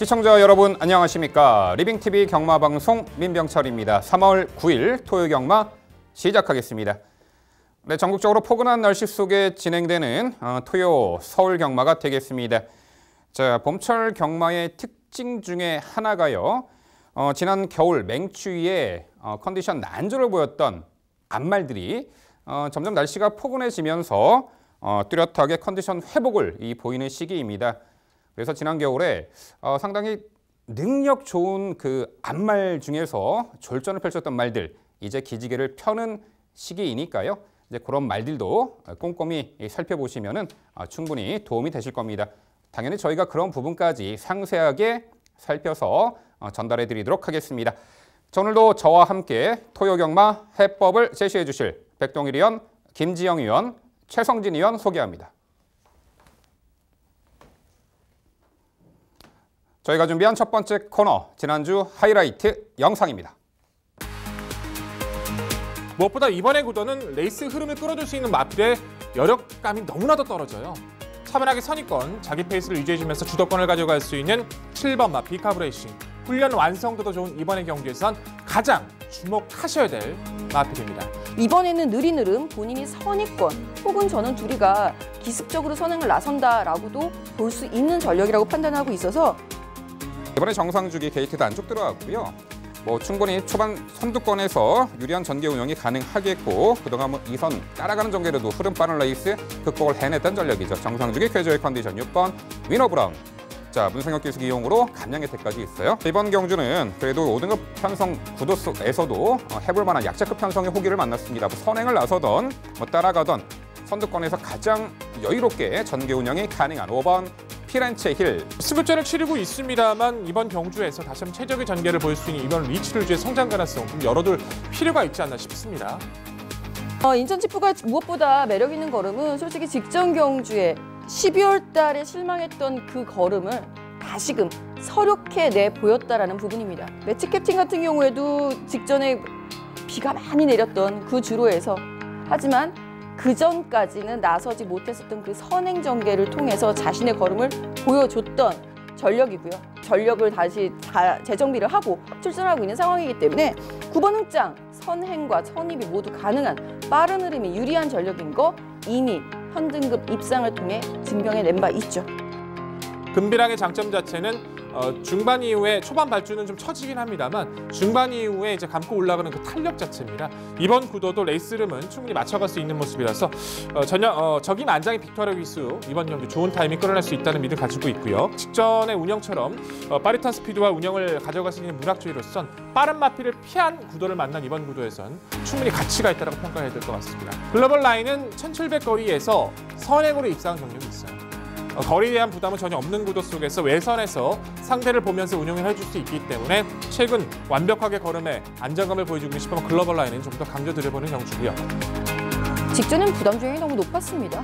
시청자 여러분 안녕하십니까. 리빙TV 경마방송 민병철입니다. 3월 9일 토요 경마 시작하겠습니다. 네, 전국적으로 포근한 날씨 속에 진행되는 토요 서울 경마가 되겠습니다. 자, 봄철 경마의 특징 중에 하나가요. 지난 겨울 맹추위에 컨디션 난조를 보였던 암말들이 점점 날씨가 포근해지면서 뚜렷하게 컨디션 회복을 보이는 시기입니다. 그래서 지난 겨울에 상당히 능력 좋은 그 암말 중에서 졸전을 펼쳤던 말들, 이제 기지개를 펴는 시기이니까요. 이제 그런 말들도 꼼꼼히 살펴보시면은 충분히 도움이 되실 겁니다. 당연히 저희가 그런 부분까지 상세하게 살펴서 전달해 드리도록 하겠습니다. 자, 오늘도 저와 함께 토요경마 해법을 제시해 주실 백동일 의원, 김지영 의원, 최성진 의원 소개합니다. 저희가 준비한 첫 번째 코너, 지난주 하이라이트 영상입니다. 무엇보다 이번의 구도는 레이스 흐름을 끌어줄 수 있는 마필의 여력감이 너무나도 떨어져요. 차분하게 선입권, 자기 페이스를 유지해주면서 주도권을 가져갈 수 있는 7번 마필 카브레이싱. 훈련 완성도도 좋은 이번의 경기에선 가장 주목하셔야 될 마필입니다. 이번에는 느린 흐름, 본인이 선입권 혹은 저는 둘이가 기습적으로 선행을 나선다라고도 볼 수 있는 전력이라고 판단하고 있어서 이번에 정상주기 게이트도 안쪽 들어갔고요. 충분히 초반 선두권에서 유리한 전개 운영이 가능하겠고 그동안 2선 따라가는 전개로도 흐름 빠른 레이스 극복을 해냈던 전력이죠. 정상주기 쾌조의 컨디션 6번 위너 브라운. 자, 문성혁 기수 이용으로 감량 혜택까지 있어요. 이번 경주는 그래도 5등급 편성 구도 속에서도 해볼 만한 약자급 편성의 호기를 만났습니다. 선행을 나서던 따라가던 선두권에서 가장 여유롭게 전개 운영이 가능한 5번 피렌체 힐. 승급전을 치르고 있습니다만 이번 경주에서 다시 한번 최적의 전개를 보일 수 있는 이번 리치를 위해 성장 가능성 좀 열어둘 필요가 있지 않나 싶습니다. 인천 치프가 무엇보다 매력 있는 걸음은 솔직히 직전 경주에 12월 달에 실망했던 그 걸음을 다시금 서력해 내 보였다라는 부분입니다. 매치 캡틴 같은 경우에도 직전에 비가 많이 내렸던 그 주로에서 하지만 그 전까지는 나서지 못했었던 그 선행 전개를 통해서 자신의 걸음을 보여줬던 전력이고요. 전력을 다시 재정비를 하고 출전하고 있는 상황이기 때문에 9번 흥장, 선행과 선입이 모두 가능한 빠른 흐름이 유리한 전력인 거 이미 현등급 입상을 통해 증명해낸 바 있죠. 금비랑의 장점 자체는 중반 이후에 초반 발주는 좀 처지긴 합니다만 중반 이후에 이제 감고 올라가는 그 탄력 자체입니다. 이번 구도도 레이스 흐름은 충분히 맞춰갈 수 있는 모습이라서 적임 안장의 빅토르 기수 이번 경기 좋은 타이밍 끌어낼 수 있다는 믿음 가지고 있고요. 직전의 운영처럼 빠릿한 스피드와 운영을 가져갈 수 있는 문학주의로선 빠른 마필을 피한 구도를 만난 이번 구도에선 충분히 가치가 있다고 평가해야 될 것 같습니다. 글로벌 라인은 1700 거리에서 선행으로 입상한 경력이 있어요. 거리에 대한 부담은 전혀 없는 구도 속에서 외선에서 상대를 보면서 운영을 해줄 수 있기 때문에 최근 완벽하게 걸음에 안정감을 보여주고 싶으면 글로벌 라인은 좀 더 강조 드려보는 경주고요. 직전엔 부담 주행이 너무 높았습니다.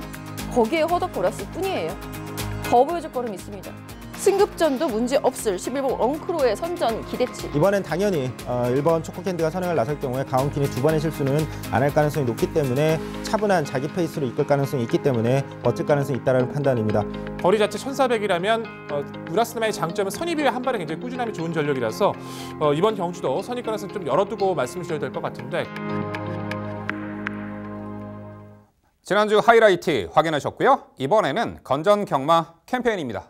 거기에 허덕거렸을 뿐이에요. 더 보여줄 걸음이 있습니다. 승급전도 문제없을 11번 엉크로의 선전 기대치. 이번엔 당연히 1번 초코캔디가 선행을 나설 경우에 가운키니 2번의 실수는 안 할 가능성이 높기 때문에 차분한 자기 페이스로 이끌 가능성이 있기 때문에 버틸 가능성이 있다는 판단입니다. 거리 자체 1400이라면 우라스나마의 장점은 선입이 한 발에 굉장히 꾸준함이 좋은 전력이라서 이번 경주도 선입 가능성 좀 열어두고 말씀을 드려야 될 것 같은데. 지난주 하이라이트 확인하셨고요. 이번에는 건전 경마 캠페인입니다.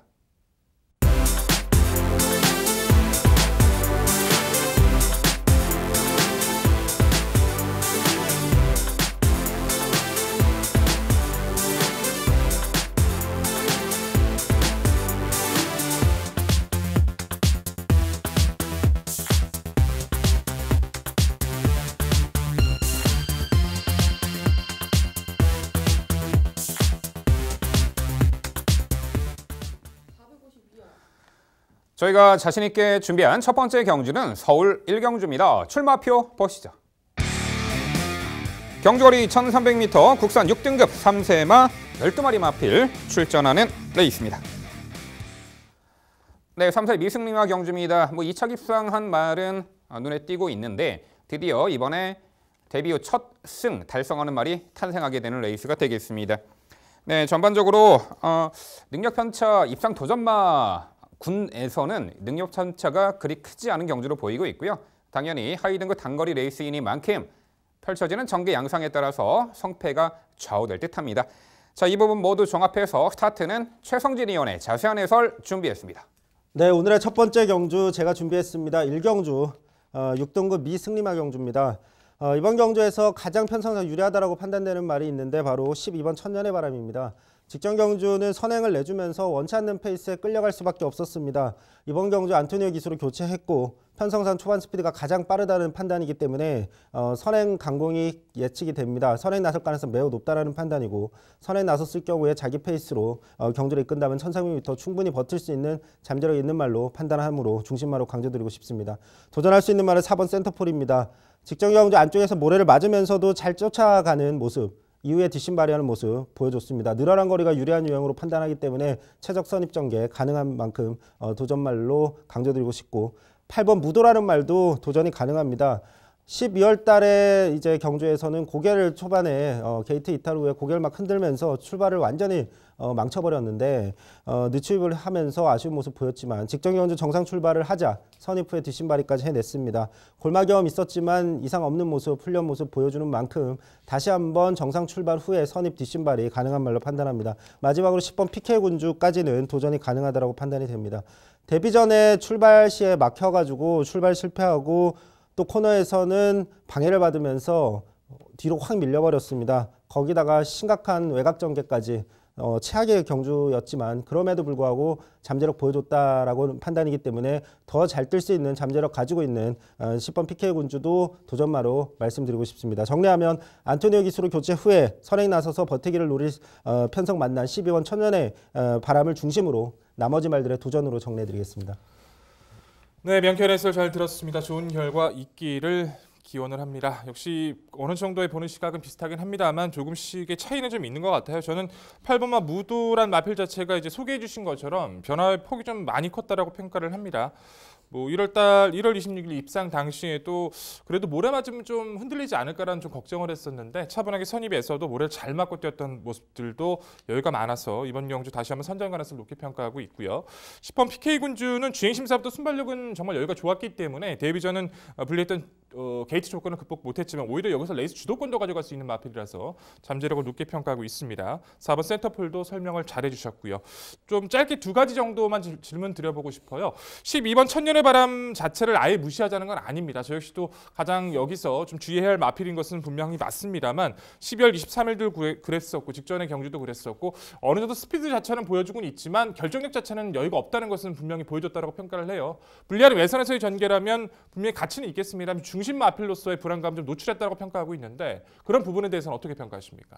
저희가 자신 있게 준비한 첫 번째 경주는 서울 1경주입니다. 출마표 보시죠. 경주거리 1300m 국산 6등급 3세마 12마리 마필 출전하는 레이스입니다. 네, 3세 미승리마 경주입니다. 2차 입상한 말은 눈에 띄고 있는데 드디어 이번에 데뷔 후 첫 승 달성하는 말이 탄생하게 되는 레이스가 되겠습니다. 네, 전반적으로 능력 편차 입상 도전마 군에서는 능력 편차가 그리 크지 않은 경주로 보이고 있고요. 당연히 하위 등급 단거리 레이스이니만큼 펼쳐지는 전개 양상에 따라서 성패가 좌우될 듯합니다. 자, 이 부분 모두 종합해서 스타트는 최성진 의원의 자세한 해설 준비했습니다. 네, 오늘의 첫 번째 경주 제가 준비했습니다. 1경주 6등급 미승리마 경주입니다. 이번 경주에서 가장 편성상 유리하다고 판단되는 말이 있는데 바로 12번 천년의 바람입니다. 직전 경주는 선행을 내주면서 원치 않는 페이스에 끌려갈 수밖에 없었습니다. 이번 경주 안토니오 기수로 교체했고 편성상 초반 스피드가 가장 빠르다는 판단이기 때문에 선행 강공이 예측이 됩니다. 선행 나설 가능성 매우 높다라는 판단이고 선행 나섰을 경우에 자기 페이스로 경주를 이끈다면 1300m 충분히 버틸 수 있는 잠재력이 있는 말로 판단하므로 중심마로 강조드리고 싶습니다. 도전할 수 있는 말은 4번 센터폴입니다. 직전 경주 안쪽에서 모래를 맞으면서도 잘 쫓아가는 모습, 이후에 뒷심 발휘하는 모습 보여줬습니다. 늘어난 거리가 유리한 유형으로 판단하기 때문에 최적 선입 전개 가능한 만큼 도전말로 강조드리고 싶고 8번 무도라는 말도 도전이 가능합니다. 12월 달에 이제 경주에서는 고개를 초반에 게이트 이탈 후에 고개를 막 흔들면서 출발을 완전히 망쳐버렸는데 늦추입을 하면서 아쉬운 모습 보였지만 직전 경주 정상 출발을 하자 선입 후에 뒷심발이까지 해냈습니다. 골마 경험 있었지만 이상 없는 모습, 훈련 모습 보여주는 만큼 다시 한번 정상 출발 후에 선입 뒷심발이 가능한 말로 판단합니다. 마지막으로 10번 PK 군주까지는 도전이 가능하다고 판단이 됩니다. 데뷔 전에 출발 시에 막혀가지고 출발 실패하고 또 코너에서는 방해를 받으면서 뒤로 확 밀려버렸습니다. 거기다가 심각한 외곽 전개까지 최악의 경주였지만 그럼에도 불구하고 잠재력 보여줬다라고 판단이기 때문에 더 잘 뜰 수 있는 잠재력 가지고 있는 10번 PK 군주도 도전마로 말씀드리고 싶습니다. 정리하면 안토니오 기수로 교체 후에 선행 나서서 버티기를 노릴 편성 만난 12번 천년의 바람을 중심으로 나머지 말들의 도전으로 정리해드리겠습니다. 네, 명쾌한 해설 잘 들었습니다. 좋은 결과 있기를 기원을 합니다. 역시 어느 정도의 보는 시각은 비슷하긴 합니다만 조금씩의 차이는 좀 있는 것 같아요. 저는 8번마 무도란 마필 자체가 이제 소개해 주신 것처럼 변화의 폭이 좀 많이 컸다라고 평가를 합니다. 뭐 1월 26일 입상 당시에도 그래도 모래 맞으면 좀 흔들리지 않을까라는 좀 걱정을 했었는데 차분하게 선입에서도 모래를 잘 맞고 뛰었던 모습들도 여유가 많아서 이번 경주 다시 한번 선전 가능성을 높게 평가하고 있고요. 10번 PK 군주는 주행 심사부터 순발력은 정말 여유가 좋았기 때문에 데뷔전은 불리했던 게이트 조건을 극복 못했지만 오히려 여기서 레이스 주도권도 가져갈 수 있는 마필이라서 잠재력을 높게 평가하고 있습니다. 4번 센터폴도 설명을 잘 해주셨고요. 좀 짧게 두 가지 정도만 질문 드려보고 싶어요. 12번 천년의 바람 자체를 아예 무시하자는 건 아닙니다. 저 역시도 가장 여기서 좀 주의해야 할 마필인 것은 분명히 맞습니다만 12월 23일도 그랬었고 직전의 경주도 그랬었고 어느 정도 스피드 자체는 보여주고는 있지만 결정력 자체는 여유가 없다는 것은 분명히 보여줬다고 평가를 해요. 불리한 외선에서의 전개라면 분명히 가치는 있겠습니다. 중심 마필로서의 불안감 좀 노출했다고 평가하고 있는데 그런 부분에 대해서는 어떻게 평가하십니까?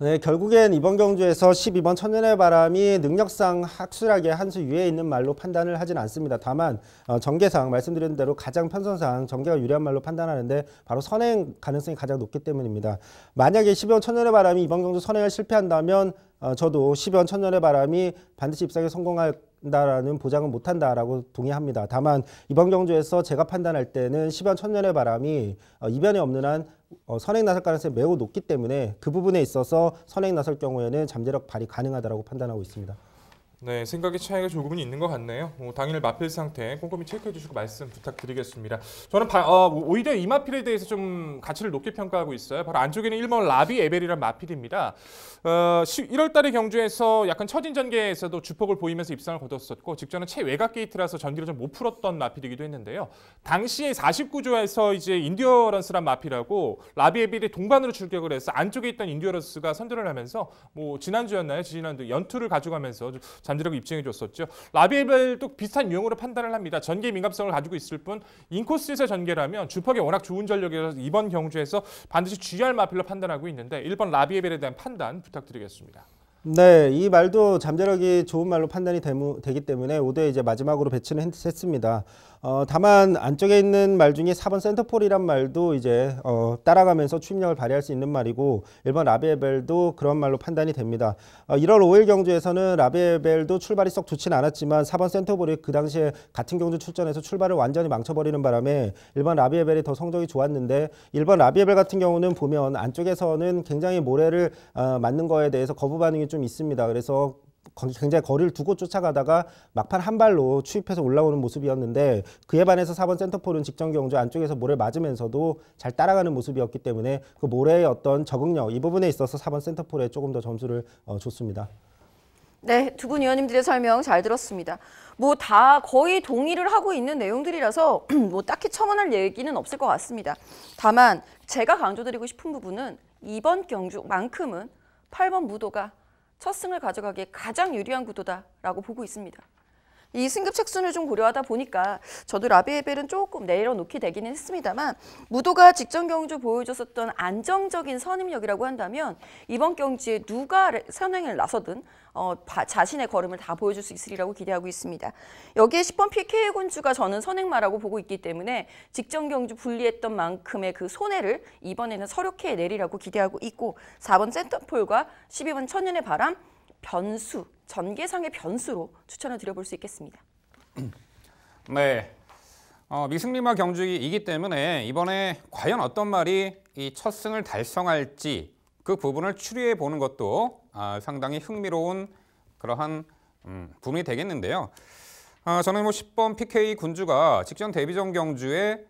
네, 결국엔 이번 경주에서 12번 천년의 바람이 능력상 확실하게 한 수 위에 있는 말로 판단을 하진 않습니다. 다만 전개상 말씀드린 대로 가장 편선상 전개가 유리한 말로 판단하는데 바로 선행 가능성이 가장 높기 때문입니다. 만약에 12번 천년의 바람이 이번 경주 선행을 실패한다면 저도 12번 천년의 바람이 반드시 입상에 성공한다라는 보장은 못한다라고 동의합니다. 다만 이번 경주에서 제가 판단할 때는 12번 천년의 바람이 이변이 없는 한 선행 나설 가능성이 매우 높기 때문에 그 부분에 있어서 선행 나설 경우에는 잠재력 발휘 가능하다고 판단하고 있습니다. 네, 생각의 차이가 조금은 있는 것 같네요. 당일 마필 상태 꼼꼼히 체크해 주시고 말씀 부탁드리겠습니다. 저는 오히려 이 마필에 대해서 좀 가치를 높게 평가하고 있어요. 바로 안쪽에는 1번 라비 에벨이란 마필입니다. 1월 달에 경주에서 약간 처진 전개에서도 주폭을 보이면서 입상을 거뒀었고 직전은 최외곽 게이트라서 전기를 좀 못 풀었던 마필이기도 했는데요. 당시에 49조에서 이제 인디어런스란 마필하고 라비 에벨이 동반으로 출격을 해서 안쪽에 있던 인디어런스가 선전을 하면서 뭐 지난주였나요? 지난주 연투를 가져가면서 잠재력을 입증해 줬었죠. 라비에벨도 비슷한 유형으로 판단을 합니다. 전개 민감성을 가지고 있을 뿐 인코스에서 전개라면 주폭이 워낙 좋은 전력이라서 이번 경주에서 반드시 주의할 마필로 판단하고 있는데 1번 라비에벨에 대한 판단 부탁드리겠습니다. 네, 이 말도 잠재력이 좋은 말로 판단이 되기 때문에 5대 이제 마지막으로 배치는 했습니다. 다만 안쪽에 있는 말 중에 4번 센터폴이란 말도 이제 따라가면서 추임력을 발휘할 수 있는 말이고 1번 라비에벨도 그런 말로 판단이 됩니다. 1월 5일 경주에서는 라비에벨도 출발이 썩 좋지는 않았지만 4번 센터폴이 그 당시에 같은 경주 출전해서 출발을 완전히 망쳐버리는 바람에 1번 라비에벨이 더 성적이 좋았는데 1번 라비에벨 같은 경우는 보면 안쪽에서는 굉장히 모래를 맞는 거에 대해서 거부 반응이 좀 있습니다. 그래서 굉장히 거리를 두고 쫓아가다가 막판 한 발로 추입해서 올라오는 모습이었는데 그에 반해서 4번 센터폴은 직전 경주 안쪽에서 모래 맞으면서도 잘 따라가는 모습이었기 때문에 그 모래의 어떤 적응력 이 부분에 있어서 4번 센터폴에 조금 더 점수를 줬습니다. 네, 두 분 위원님들의 설명 잘 들었습니다. 뭐 다 거의 동의를 하고 있는 내용들이라서 뭐 딱히 첨언할 얘기는 없을 것 같습니다. 다만 제가 강조드리고 싶은 부분은 이번 경주만큼은 8번 무도가 첫 승을 가져가기에 가장 유리한 구도다라고 보고 있습니다. 이 승급 책순을 좀 고려하다 보니까 저도 라비에벨은 조금 내려놓게 되기는 했습니다만 무도가 직전 경주 보여줬었던 안정적인 선임력이라고 한다면 이번 경주에 누가 선행을 나서든 자신의 걸음을 다 보여줄 수 있으리라고 기대하고 있습니다. 여기에 10번 PK 군주가 저는 선행마라고 보고 있기 때문에 직전 경주 불리했던 만큼의 그 손해를 이번에는 서력해 내리라고 기대하고 있고 4번 센터폴과 12번 천년의 바람 변수, 전개상의 변수로 추천을 드려볼 수 있겠습니다. 네, 미승리마 경주이기 때문에 이번에 과연 어떤 말이 이 첫 승을 달성할지 그 부분을 추리해 보는 것도 상당히 흥미로운 그러한 부분이 되겠는데요. 저는 뭐 10번 PK 군주가 직전 데뷔전 경주에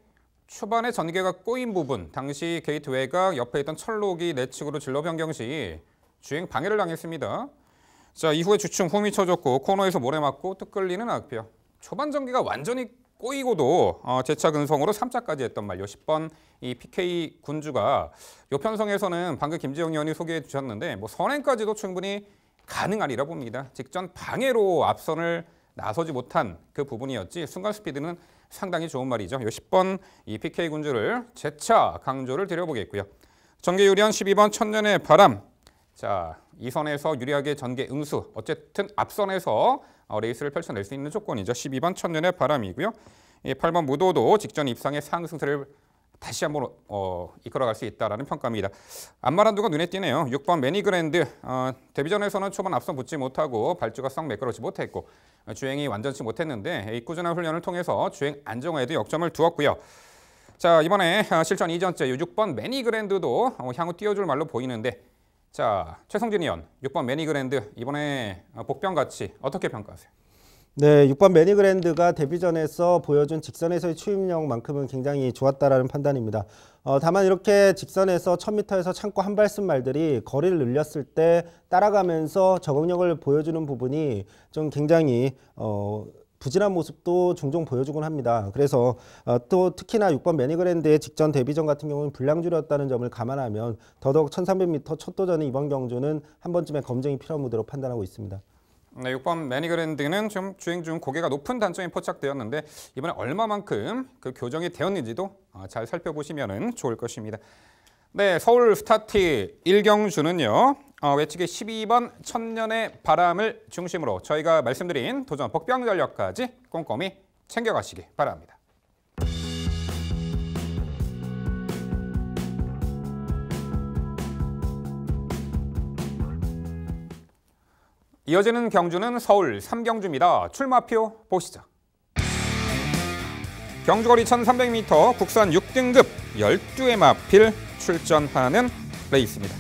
초반에 전개가 꼬인 부분, 당시 게이트 외곽 옆에 있던 철록이 내측으로 진로 변경 시 주행 방해를 당했습니다. 자, 이후에 주춤 홈이 쳐졌고 코너에서 모래 맞고 뚝 끌리는 악표. 초반 전개가 완전히 꼬이고도 재차 근성으로 3차까지 했던 말요. 10번 이 PK 군주가 요 편성에서는 방금 김지영 의원이 소개해 주셨는데 뭐 선행까지도 충분히 가능하리라 봅니다. 직전 방해로 앞선을 나서지 못한 그 부분이었지 순간 스피드는 상당히 좋은 말이죠. 요 10번 이 PK 군주를 재차 강조를 드려보겠고요. 전개 유리한 12번 천년의 바람. 자, 이 선에서 유리하게 전개 응수. 어쨌든 앞선에서 레이스를 펼쳐낼 수 있는 조건이죠. 12번 천년의 바람이고요. 8번 무도도 직전 입상의 상승세를 다시 한번 이끌어갈 수 있다라는 평가입니다. 안마란두가 눈에 띄네요. 6번 매니그랜드. 데뷔전에서는 초반 앞선 붙지 못하고 발주가 썩 매끄러지 못했고 주행이 완전치 못했는데 이 꾸준한 훈련을 통해서 주행 안정화에도 역점을 두었고요. 자, 이번에 실전 2전째 6번 매니그랜드도 향후 띄워줄 말로 보이는데 자, 최성진 의원, 6번 매니그랜드 이번에 복병 가치 어떻게 평가하세요? 네, 6번 매니그랜드가 데뷔전에서 보여준 직선에서의 추임력만큼은 굉장히 좋았다라는 판단입니다. 다만 이렇게 직선에서 1000m에서 참고 한 발씀 말들이 거리를 늘렸을 때 따라가면서 적응력을 보여주는 부분이 좀 굉장히 부진한 모습도 종종 보여주곤 합니다. 그래서 또 특히나 6번 매니그랜드의 직전 데뷔전 같은 경우는 불량주였다는 점을 감안하면 더더욱 1300m 첫 도전의 이번 경주는 한 번쯤의 검증이 필요한 무대로 판단하고 있습니다. 네, 6번 매니그랜드는 좀 주행 중 고개가 높은 단점이 포착되었는데 이번에 얼마만큼 그 교정이 되었는지도 잘 살펴보시면 좋을 것입니다. 네, 서울 스타트 1경주는요. 외측의 12번 천년의 바람을 중심으로 저희가 말씀드린 도전 복병 전력까지 꼼꼼히 챙겨가시기 바랍니다. 이어지는 경주는 서울 3경주입니다. 출마표 보시죠. 경주거리 1300m 국산 6등급 12회 마필 출전하는 레이스입니다.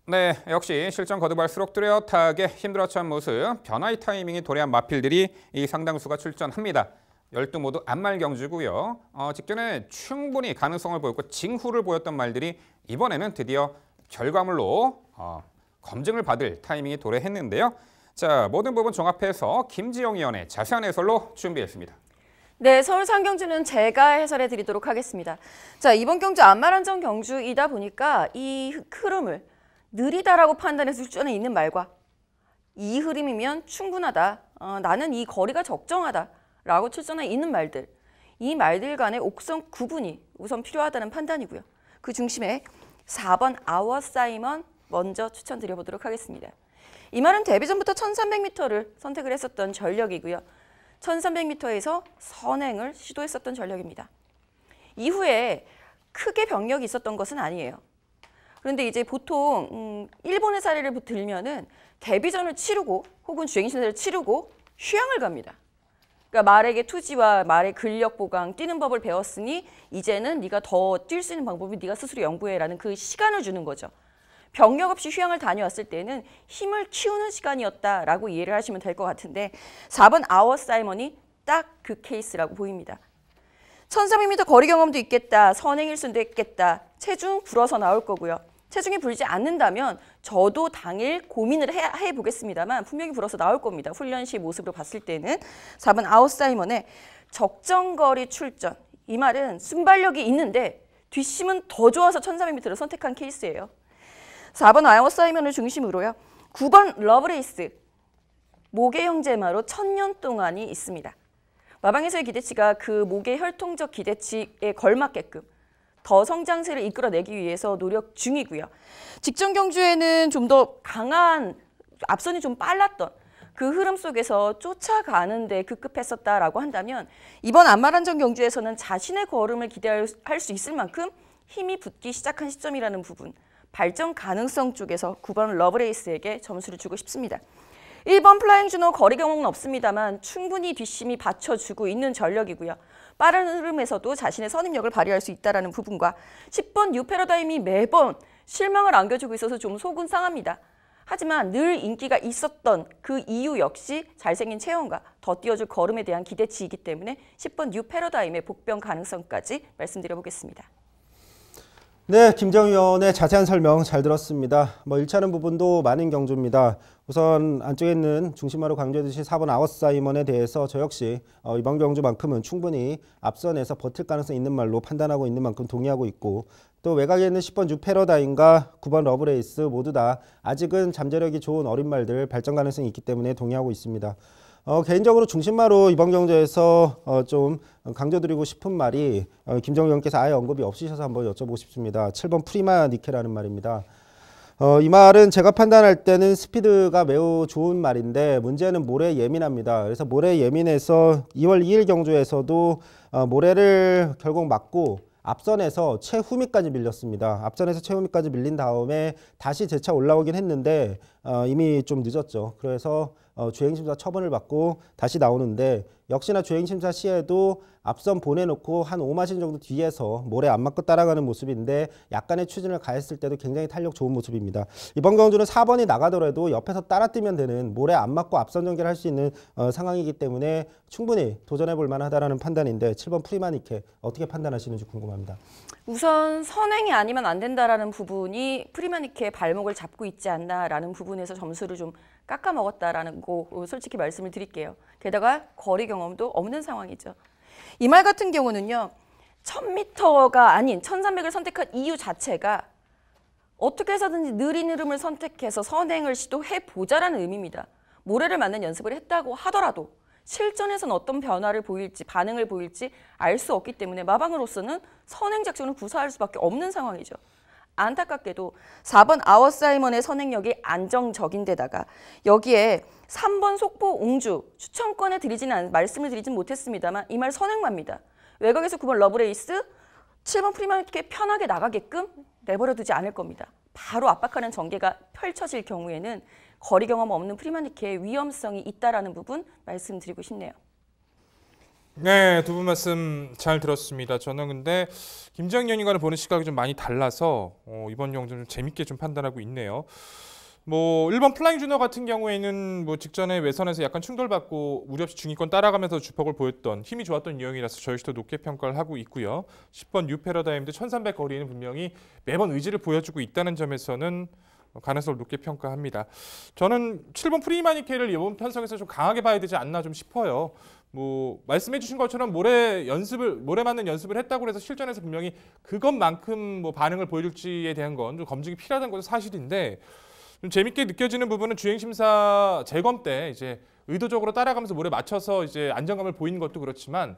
네, 역시 실전 거듭할수록 뚜렷하게 힘들어찬 모습, 변화의 타이밍이 도래한 마필들이 이 상당수가 출전합니다. 12 모두 안말 경주고요. 직전에 충분히 가능성을 보였고 징후를 보였던 말들이 이번에는 드디어 결과물로 검증을 받을 타이밍이 도래했는데요. 자, 모든 부분 종합해서 김지영 의원의 자세한 해설로 준비했습니다. 네, 서울 3경주는 제가 해설해 드리도록 하겠습니다. 자, 이번 경주 안마란정 경주이다 보니까 이 흐름을 느리다라고 판단해서 출전에 있는 말과 이 흐름이면 충분하다, 나는 이 거리가 적정하다라고 출전에 있는 말들, 이 말들 간의 옥선 구분이 우선 필요하다는 판단이고요. 그 중심에 4번 아워 사이먼 먼저 추천드려보도록 하겠습니다. 이 말은 데뷔전부터 1300m를 선택을 했었던 전력이고요. 1300m에서 선행을 시도했었던 전력입니다. 이후에 크게 병력이 있었던 것은 아니에요. 그런데 이제 보통 일본의 사례를 들면은 데뷔전을 치르고 혹은 주행신세를 치르고 휴양을 갑니다. 그러니까 말에게 투지와 말의 근력 보강, 뛰는 법을 배웠으니 이제는 네가 더 뛸 수 있는 방법이 네가 스스로 연구해라는 그 시간을 주는 거죠. 병력 없이 휴양을 다녀왔을 때는 힘을 키우는 시간이었다라고 이해를 하시면 될 것 같은데 4번 아워 사이먼이 딱 그 케이스라고 보입니다. 1300m 거리 경험도 있겠다. 선행 일순도 했겠다. 체중 불어서 나올 거고요. 체중이 불지 않는다면 저도 당일 고민을 해보겠습니다만 분명히 불어서 나올 겁니다. 훈련 시 모습으로 봤을 때는 4번 아웃 사이먼의 적정거리 출전. 이 말은 순발력이 있는데 뒷심은 더 좋아서 1300m를 선택한 케이스예요. 4번 아웃 사이먼을 중심으로요. 9번 러브레이스. 모계 형제마로 1000년 동안이 있습니다. 마방에서의 기대치가 그 모계 혈통적 기대치에 걸맞게끔 더 성장세를 이끌어내기 위해서 노력 중이고요. 직전 경주에는 좀 더 강한 앞선이 좀 빨랐던 그 흐름 속에서 쫓아가는데 급급했었다라고 한다면 이번 안마란전 경주에서는 자신의 걸음을 기대할 수 있을 만큼 힘이 붙기 시작한 시점이라는 부분, 발전 가능성 쪽에서 9번 러브레이스에게 점수를 주고 싶습니다. 1번 플라잉 주노 거리 경험은 없습니다만 충분히 뒷심이 받쳐주고 있는 전력이고요. 빠른 흐름에서도 자신의 선임력을 발휘할 수 있다는 부분과 10번 뉴 패러다임이 매번 실망을 안겨주고 있어서 좀 속은 상합니다. 하지만 늘 인기가 있었던 그 이유 역시 잘생긴 체형과 더 띄워줄 걸음에 대한 기대치이기 때문에 10번 뉴 패러다임의 복병 가능성까지 말씀드려보겠습니다. 네, 김정희 의원의 자세한 설명 잘 들었습니다. 일치하는 부분도 많은 경주입니다. 우선 안쪽에 있는 중심마로 강조해주신 4번 아웃사이먼에 대해서 저 역시 이번 경주만큼은 충분히 앞선에서 버틸 가능성 있는 말로 판단하고 있는 만큼 동의하고 있고, 또 외곽에 있는 10번 뉴 패러다임과 9번 러브레이스 모두 다 아직은 잠재력이 좋은 어린 말들 발전 가능성이 있기 때문에 동의하고 있습니다. 개인적으로 중심마로 이번 경주에서 좀 강조드리고 싶은 말이 김정희 의원께서 아예 언급이 없으셔서 한번 여쭤보고 싶습니다. 7번 프리마 니케라는 말입니다. 이 말은 제가 판단할 때는 스피드가 매우 좋은 말인데 문제는 모래에 예민합니다. 그래서 모래에 예민해서 2월 2일 경주에서도 모래를 결국 맞고 앞선에서 최후미까지 밀렸습니다. 앞선에서 최후미까지 밀린 다음에 다시 재차 올라오긴 했는데 이미 좀 늦었죠. 그래서 주행심사 처분을 받고 다시 나오는데 역시나 주행심사 시에도 앞선 보내놓고 한 5마신 정도 뒤에서 모래 안 맞고 따라가는 모습인데 약간의 추진을 가했을 때도 굉장히 탄력 좋은 모습입니다. 이번 경주는 4번이 나가더라도 옆에서 따라뛰면 되는 모래 안 맞고 앞선 전개를 할 수 있는 상황이기 때문에 충분히 도전해볼 만하다라는 판단인데 7번 프리마니케 어떻게 판단하시는지 궁금합니다. 우선 선행이 아니면 안 된다라는 부분이 프리마니케의 발목을 잡고 있지 않나라는 부분에서 점수를 좀 깎아먹었다라는 거 솔직히 말씀을 드릴게요. 게다가 거리 경험도 없는 상황이죠. 이 말 같은 경우는요. 1000m가 아닌 1300을 선택한 이유 자체가 어떻게 해서든지 느린 흐름을 선택해서 선행을 시도해보자라는 의미입니다. 모래를 맞는 연습을 했다고 하더라도 실전에서는 어떤 변화를 보일지 반응을 보일지 알 수 없기 때문에 마방으로서는 선행 작전을 구사할 수밖에 없는 상황이죠. 안타깝게도 4번 아워사이먼의 선행력이 안정적인 데다가 여기에 3번 속보 옹주 추천권에 말씀을 드리진 못했습니다만 이 말 선행마입니다. 외곽에서 9번 러브레이스, 7번 프리마니케 편하게 나가게끔 내버려두지 않을 겁니다. 바로 압박하는 전개가 펼쳐질 경우에는 거리 경험 없는 프리마니케의 위험성이 있다라는 부분 말씀드리고 싶네요. 네, 두 분 말씀 잘 들었습니다. 저는 근데 김정희 의원님과는 보는 시각이 좀 많이 달라서 이번 경주 좀 재밌게 좀 판단하고 있네요. 1번 플라잉 주너 같은 경우에는 직전에 외선에서 약간 충돌받고 무리 없이 중위권 따라가면서 주폭을 보였던 힘이 좋았던 유형이라서 저 역시도 높게 평가를 하고 있고요. 10번 뉴 패러다임도 1300 거리에는 분명히 매번 의지를 보여주고 있다는 점에서는 가능성을 높게 평가합니다. 저는 7번 프리마니케를 이번 편성에서 좀 강하게 봐야 되지 않나 좀 싶어요. 말씀해 주신 것처럼 모래 맞는 연습을 했다고 해서 실전에서 분명히 그것만큼 반응을 보여줄지에 대한 건 좀 검증이 필요하다는 것은 사실인데 좀 재밌게 느껴지는 부분은 주행심사 재검 때 이제 의도적으로 따라가면서 모래 맞춰서 이제 안정감을 보이는 것도 그렇지만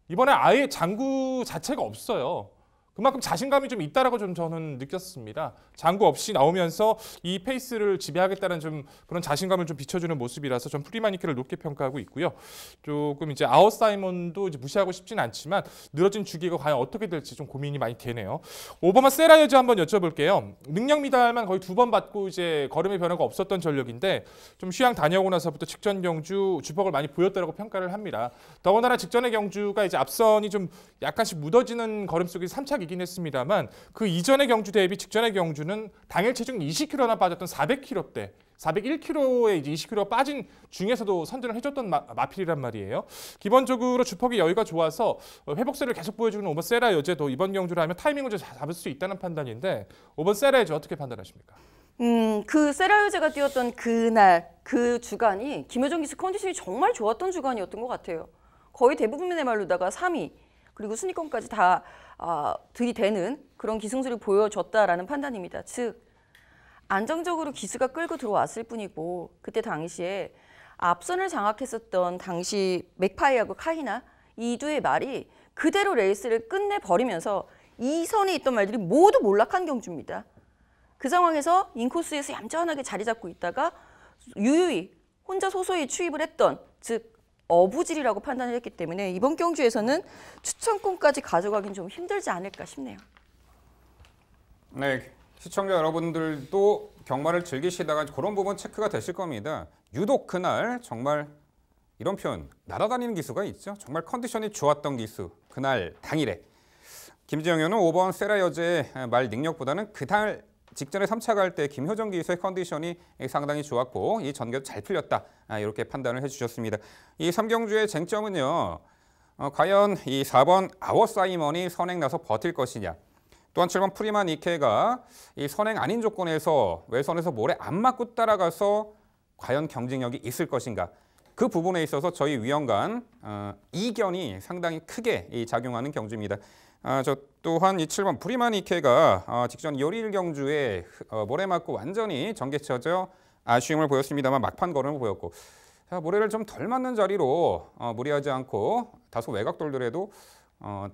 이번에 아예 장구 자체가 없어요. 그만큼 자신감이 좀 있다라고 좀 저는 느꼈습니다. 장구 없이 나오면서 이 페이스를 지배하겠다는 좀 그런 자신감을 좀 비춰주는 모습이라서 전 프리마니케를 높게 평가하고 있고요. 조금 이제 아웃사이먼도 이제 무시하고 싶진 않지만 늘어진 주기가 과연 어떻게 될지 좀 고민이 많이 되네요. 5번만 세라여즈 한번 여쭤볼게요. 능력 미달만 거의 2번 받고 이제 걸음의 변화가 없었던 전력인데 좀 휴양 다녀오고 나서부터 직전 경주 주폭을 많이 보였다라고 평가를 합니다. 더군다나 직전의 경주가 이제 앞선이 좀 약간씩 묻어지는 걸음 속에 3차 이긴 했습니다만 그 이전의 경주 대비 직전의 경주는 당일 체중 20kg나 빠졌던 400kg대 401kg에 이제 20kg 빠진 중에서도 선전을 해줬던 마필이란 말이에요. 기본적으로 주폭이 여유가 좋아서 회복세를 계속 보여주는 5번 세라 여제도 이번 경주를 하면 타이밍을 잡을 수 있다는 판단인데 5번 세라 여제 어떻게 판단하십니까? 그 세라 여제가 뛰었던 그날 그 주간이 김효정 기수 컨디션이 정말 좋았던 주간이었던 것 같아요. 거의 대부분의 말로다가 3위 그리고 순위권까지 다 들이대는 그런 기승술을 보여줬다라는 판단입니다. 즉 안정적으로 기수가 끌고 들어왔을 뿐이고 그때 당시에 앞선을 장악했었던 당시 맥파이하고 카히나 이 두의 말이 그대로 레이스를 끝내버리면서 2선에 있던 말들이 모두 몰락한 경주입니다. 그 상황에서 인코스에서 얌전하게 자리 잡고 있다가 유유히 혼자 소소히 추입을 했던 즉 어부질이라고 판단을 했기 때문에 이번 경주에서는 추천권까지 가져가긴 좀 힘들지 않을까 싶네요. 네, 시청자 여러분들도 경마를 즐기시다가 그런 부분 체크가 되실 겁니다. 유독 그날 정말 이런 표현, 날아다니는 기수가 있죠. 정말 컨디션이 좋았던 기수, 그날 당일에. 김지영 의원은 5번 세라 여제의 말 능력보다는 그날 직전에 3차 갈 때 김효정 기수의 컨디션이 상당히 좋았고 이 전개도 잘 풀렸다. 이렇게 판단을 해주셨습니다. 이 3경주의 쟁점은요. 과연 이 4번 아워 사이먼이 선행 나서 버틸 것이냐. 또한 7번 프리만 이케가 이 선행 아닌 조건에서 외선에서 모래 안 맞고 따라가서 과연 경쟁력이 있을 것인가. 그 부분에 있어서 저희 위원간 이견이 상당히 크게 작용하는 경주입니다. 저 또한 이 7번 프리만 이케가 직전 요일 경주에 모래 맞고 완전히 전개쳐져 아쉬움을 보였습니다만 막판 걸음을 보였고 모래를 좀 덜 맞는 자리로 무리하지 않고 다소 외곽 돌더라도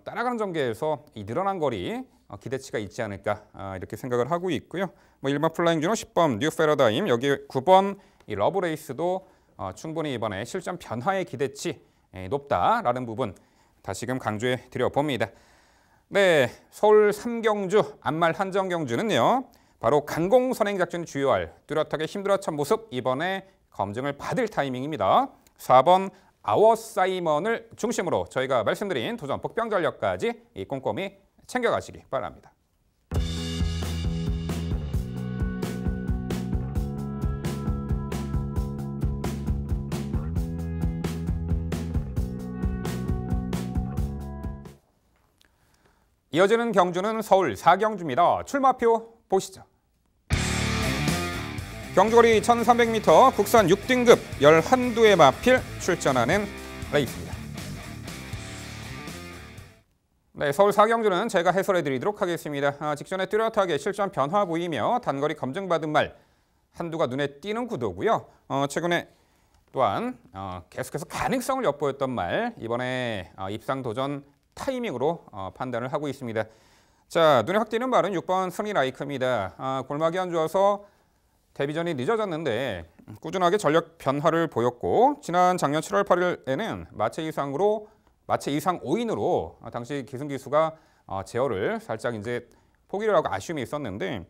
따라가는 전개에서 이 늘어난 거리 기대치가 있지 않을까 이렇게 생각을 하고 있고요. 뭐 일반 플라잉 주는 10번 뉴 패러다임 여기 9번 이 러브레이스도 충분히 이번에 실전 변화의 기대치 높다라는 부분 다시금 강조해 드려봅니다. 네, 서울 3경주 안말 한정 경주는요. 바로 강공 선행 작전이 주요할 뚜렷하게 힘들었던 모습 이번에 검증을 받을 타이밍입니다. 4번 아워 사이먼을 중심으로 저희가 말씀드린 도전 복병 전력까지 꼼꼼히 챙겨가시기 바랍니다. 이어지는 경주는 서울 4경주입니다. 출마표 보시죠. 경주거리 1300m 국산 6등급 11두의 마필 출전하는 레이스입니다. 네, 서울 4경주는 제가 해설해 드리도록 하겠습니다. 직전에 뚜렷하게 실전 변화 보이며 단거리 검증받은 말 한두가 눈에 띄는 구도고요. 최근에 또한 계속해서 가능성을 엿보였던 말 이번에 입상 도전 타이밍으로 판단을 하고 있습니다. 자, 눈에 확 띄는 말은 6번 스니라이크입니다. 골막이 안 좋아서 데뷔전이 늦어졌는데 꾸준하게 전력 변화를 보였고 지난 작년 7월 8일에는 마체 이상 5인으로 당시 기승기수가 제어를 살짝 이제 포기를 하고 아쉬움이 있었는데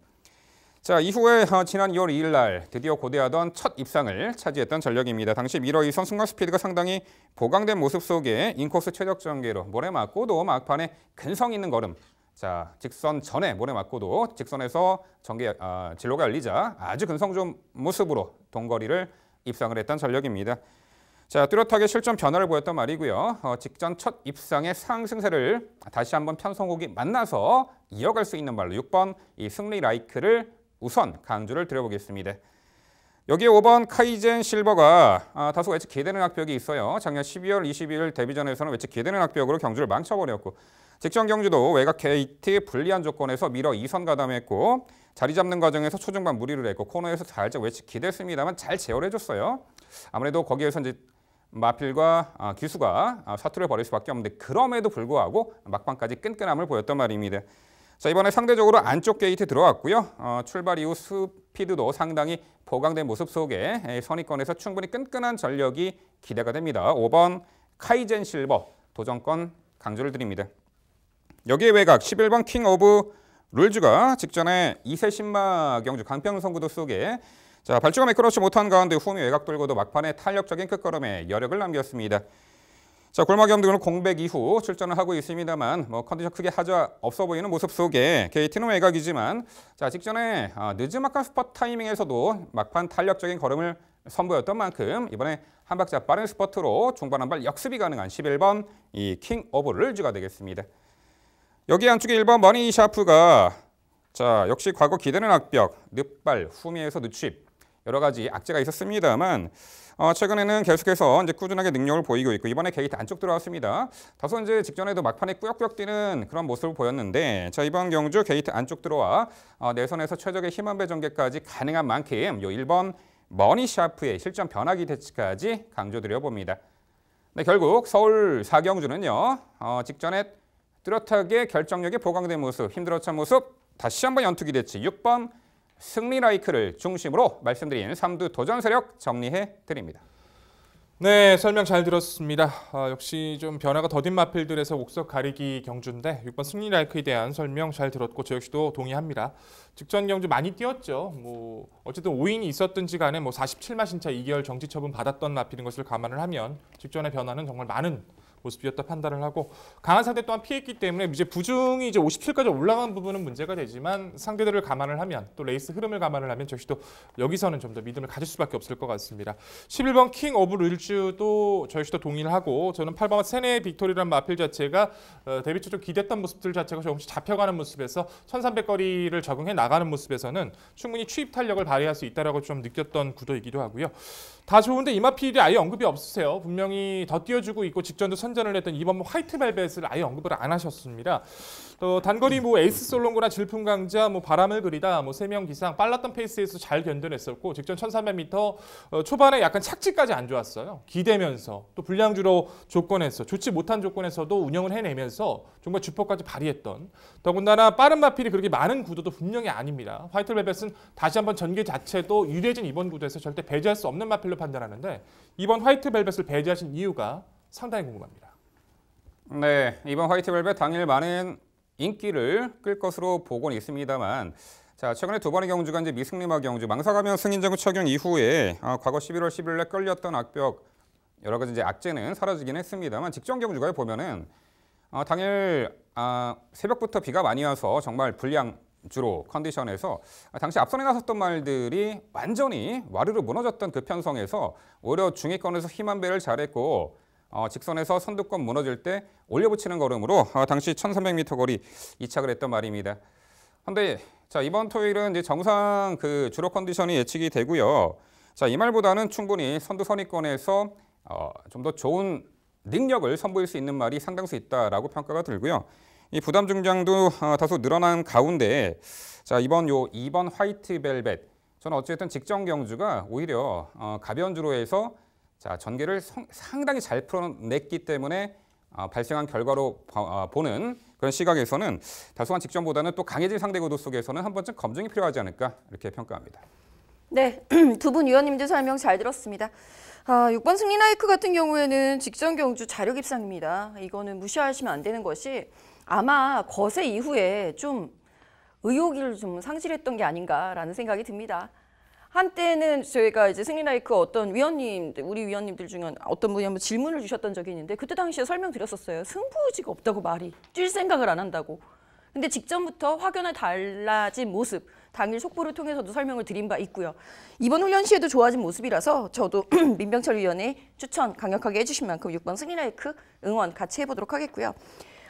자 이후에 지난 2월 2일 날 드디어 고대하던 첫 입상을 차지했던 전력입니다. 당시 미러 2선 순간 스피드가 상당히 보강된 모습 속에 인코스 최적 전개로 모래 맞고도 막판에 근성 있는 걸음 자 직선 전에 모래 맞고도 직선에서 전개 진로가 열리자 아주 근성 좋은 모습으로 동거리를 입상을 했던 전력입니다. 자 뚜렷하게 실전 변화를 보였던 말이고요. 직전 첫 입상의 상승세를 다시 한번 편성국이 만나서 이어갈 수 있는 말로 6번 이 승리 라이크를 우선 강조를 드려보겠습니다. 여기에 5번 카이젠 실버가 다소 외측 기대되는 악벽이 있어요. 작년 12월 22일 데뷔전에서는 외측 기대되는 악벽으로 경주를 망쳐버렸고 직전 경주도 외곽 게이트 불리한 조건에서 미러 2선 가담했고 자리 잡는 과정에서 초중반 무리를 했고 코너에서 살짝 외측 기대했습니다만 잘 제어를 해줬어요. 아무래도 거기에서 이제 마필과 기수가 사투를 벌일 수밖에 없는데 그럼에도 불구하고 막판까지 끈끈함을 보였던 말입니다. 자 이번에 상대적으로 안쪽 게이트 들어왔고요. 출발 이후 스피드도 상당히 보강된 모습 속에 선의권에서 충분히 끈끈한 전력이 기대가 됩니다. 5번 카이젠 실버 도전권 강조를 드립니다. 여기에 외곽 11번 킹 오브 룰즈가 직전에 2세 신마 경주 강평선 구도 속에 자 발주가 매끄럽지 못한 가운데 후미 외곽 돌고도 막판에 탄력적인 끝걸음에 여력을 남겼습니다. 자, 골마겸 등으로 공백 이후 출전을 하고 있습니다만 컨디션 크게 하자 없어 보이는 모습 속에 게이트는 외곽이지만 자, 직전에 늦지막한 스퍼트 타이밍에서도 막판 탄력적인 걸음을 선보였던 만큼 이번에 한 박자 빠른 스퍼트로 중반 한 발 역습이 가능한 11번 이 킹 오브 룰즈가 되겠습니다. 여기 안쪽에 1번 머니 샤프가 자, 역시 과거 기대는 악벽, 늪발, 후미에서 늦칩 여러 가지 악재가 있었습니다만 최근에는 계속해서 이제 꾸준하게 능력을 보이고 있고 이번에 게이트 안쪽 들어왔습니다. 다소 이제 직전에도 막판에 꾸역꾸역 뛰는 그런 모습을 보였는데 자, 이번 경주 게이트 안쪽 들어와 내선에서 최적의 힘 안배 전개까지 가능한 만큼 요 1번 머니 샤프의 실전 변화기 대치까지 강조드려 봅니다. 네, 결국 서울 4경주는요. 직전에 뚜렷하게 결정력이 보강된 모습, 힘들었던 모습 다시 한번 연투기 대치 6번 승리라이크를 중심으로 말씀드린 3두 도전 세력 정리해 드립니다. 네, 설명 잘 들었습니다. 역시 좀 변화가 더딘 마필들에서 옥석 가리기 경주인데 6번 승리라이크에 대한 설명 잘 들었고 저 역시도 동의합니다. 직전 경주 많이 뛰었죠. 어쨌든 5인이 있었든지 간에 47마 신차 2개월 정지 처분 받았던 마필인 것을 감안을 하면 직전의 변화는 정말 많은 모습이었다 판단을 하고 강한 상대 또한 피했기 때문에 이제 부중이 이제 57까지 올라간 부분은 문제가 되지만 상대들을 감안을 하면 또 레이스 흐름을 감안을 하면 저희도 여기서는 좀 더 믿음을 가질 수밖에 없을 것 같습니다. 11번 킹 오브 룰즈도 저희도 동의를 하고 저는 8번 세네 빅토리라는 마필 자체가 데뷔 초 좀 기댔던 모습들 자체가 조금씩 잡혀가는 모습에서 1300거리를 적응해 나가는 모습에서는 충분히 추입 탄력을 발휘할 수 있다라고 좀 느꼈던 구도이기도 하고요. 다 좋은데 이 마필이 아예 언급이 없으세요. 분명히 더 띄워주고 있고 직전도 선전을 했던 이번 화이트 벨벳을 아예 언급을 안 하셨습니다. 또 단거리 에이스 솔롱고나 질풍강자 바람을 그리다 3명 기상 빨랐던 페이스에서 잘 견뎌냈었고 직전 1300m 초반에 약간 착지까지 안 좋았어요. 기대면서 또 불량주로 조건에서 좋지 못한 조건에서도 운영을 해내면서 정말 주포까지 발휘했던 더군다나 빠른 마필이 그렇게 많은 구도도 분명히 아닙니다. 화이트 벨벳은 다시 한번 전개 자체도 유리해진 이번 구도에서 절대 배제할 수 없는 마필로 판단하는데 이번 화이트 벨벳을 배제하신 이유가 상당히 궁금합니다. 네, 이번 화이트 벨벳 당일 많은 인기를 끌 것으로 보고는 있습니다만 자, 최근에 두 번의 경주가 이제 미승리마 경주 망사가면 승인장구 착용 이후에 과거 11월 11일에 끌렸던 악벽 여러 가지 이제 악재는 사라지긴 했습니다만 직전 경주가에 보면은 당일 새벽부터 비가 많이 와서 정말 불량주로 컨디션에서 당시 앞선에 나섰던 말들이 완전히 와르르 무너졌던 그 편성에서 오히려 중위권에서 힘 안배를 잘했고 직선에서 선두권 무너질 때 올려붙이는 걸음으로 당시 1300m 거리 이착을 했던 말입니다. 그런데 자, 이번 토요일은 이제 정상 그 주로 컨디션이 예측이 되고요. 자, 이 말보다는 충분히 선두 선위권에서 좀 더 좋은 능력을 선보일 수 있는 말이 상당수 있다라고 평가가 들고요. 이 부담 중장도 다소 늘어난 가운데 자, 이번 2번 화이트 벨벳 저는 어쨌든 직전 경주가 오히려 가벼운 주로에서 자, 전개를 상당히 잘 풀어냈기 때문에 발생한 결과로 보는 그런 시각에서는 다소한 직전보다는 또 강해진 상대 구도 속에서는 한 번쯤 검증이 필요하지 않을까 이렇게 평가합니다. 네, 두 분 위원님들 설명 잘 들었습니다. 6번 승리라이크 같은 경우에는 직전 경주 자력 입상입니다. 이거는 무시하시면 안 되는 것이 아마 거세 이후에 좀 의욕을 좀 상실했던 게 아닌가라는 생각이 듭니다. 한때는 저희가 이제 승리라이크 어떤 위원님들, 우리 위원님들 중에 어떤 분이 한번 질문을 주셨던 적이 있는데 그때 당시에 설명드렸었어요. 승부의지가 없다고 말이. 뛸 생각을 안 한다고. 근데 직전부터 확연히 달라진 모습, 당일 속보를 통해서도 설명을 드린 바 있고요. 이번 훈련 시에도 좋아진 모습이라서 저도 민병철 위원의 추천 강력하게 해주신 만큼 6번 승리라이크 응원 같이 해보도록 하겠고요.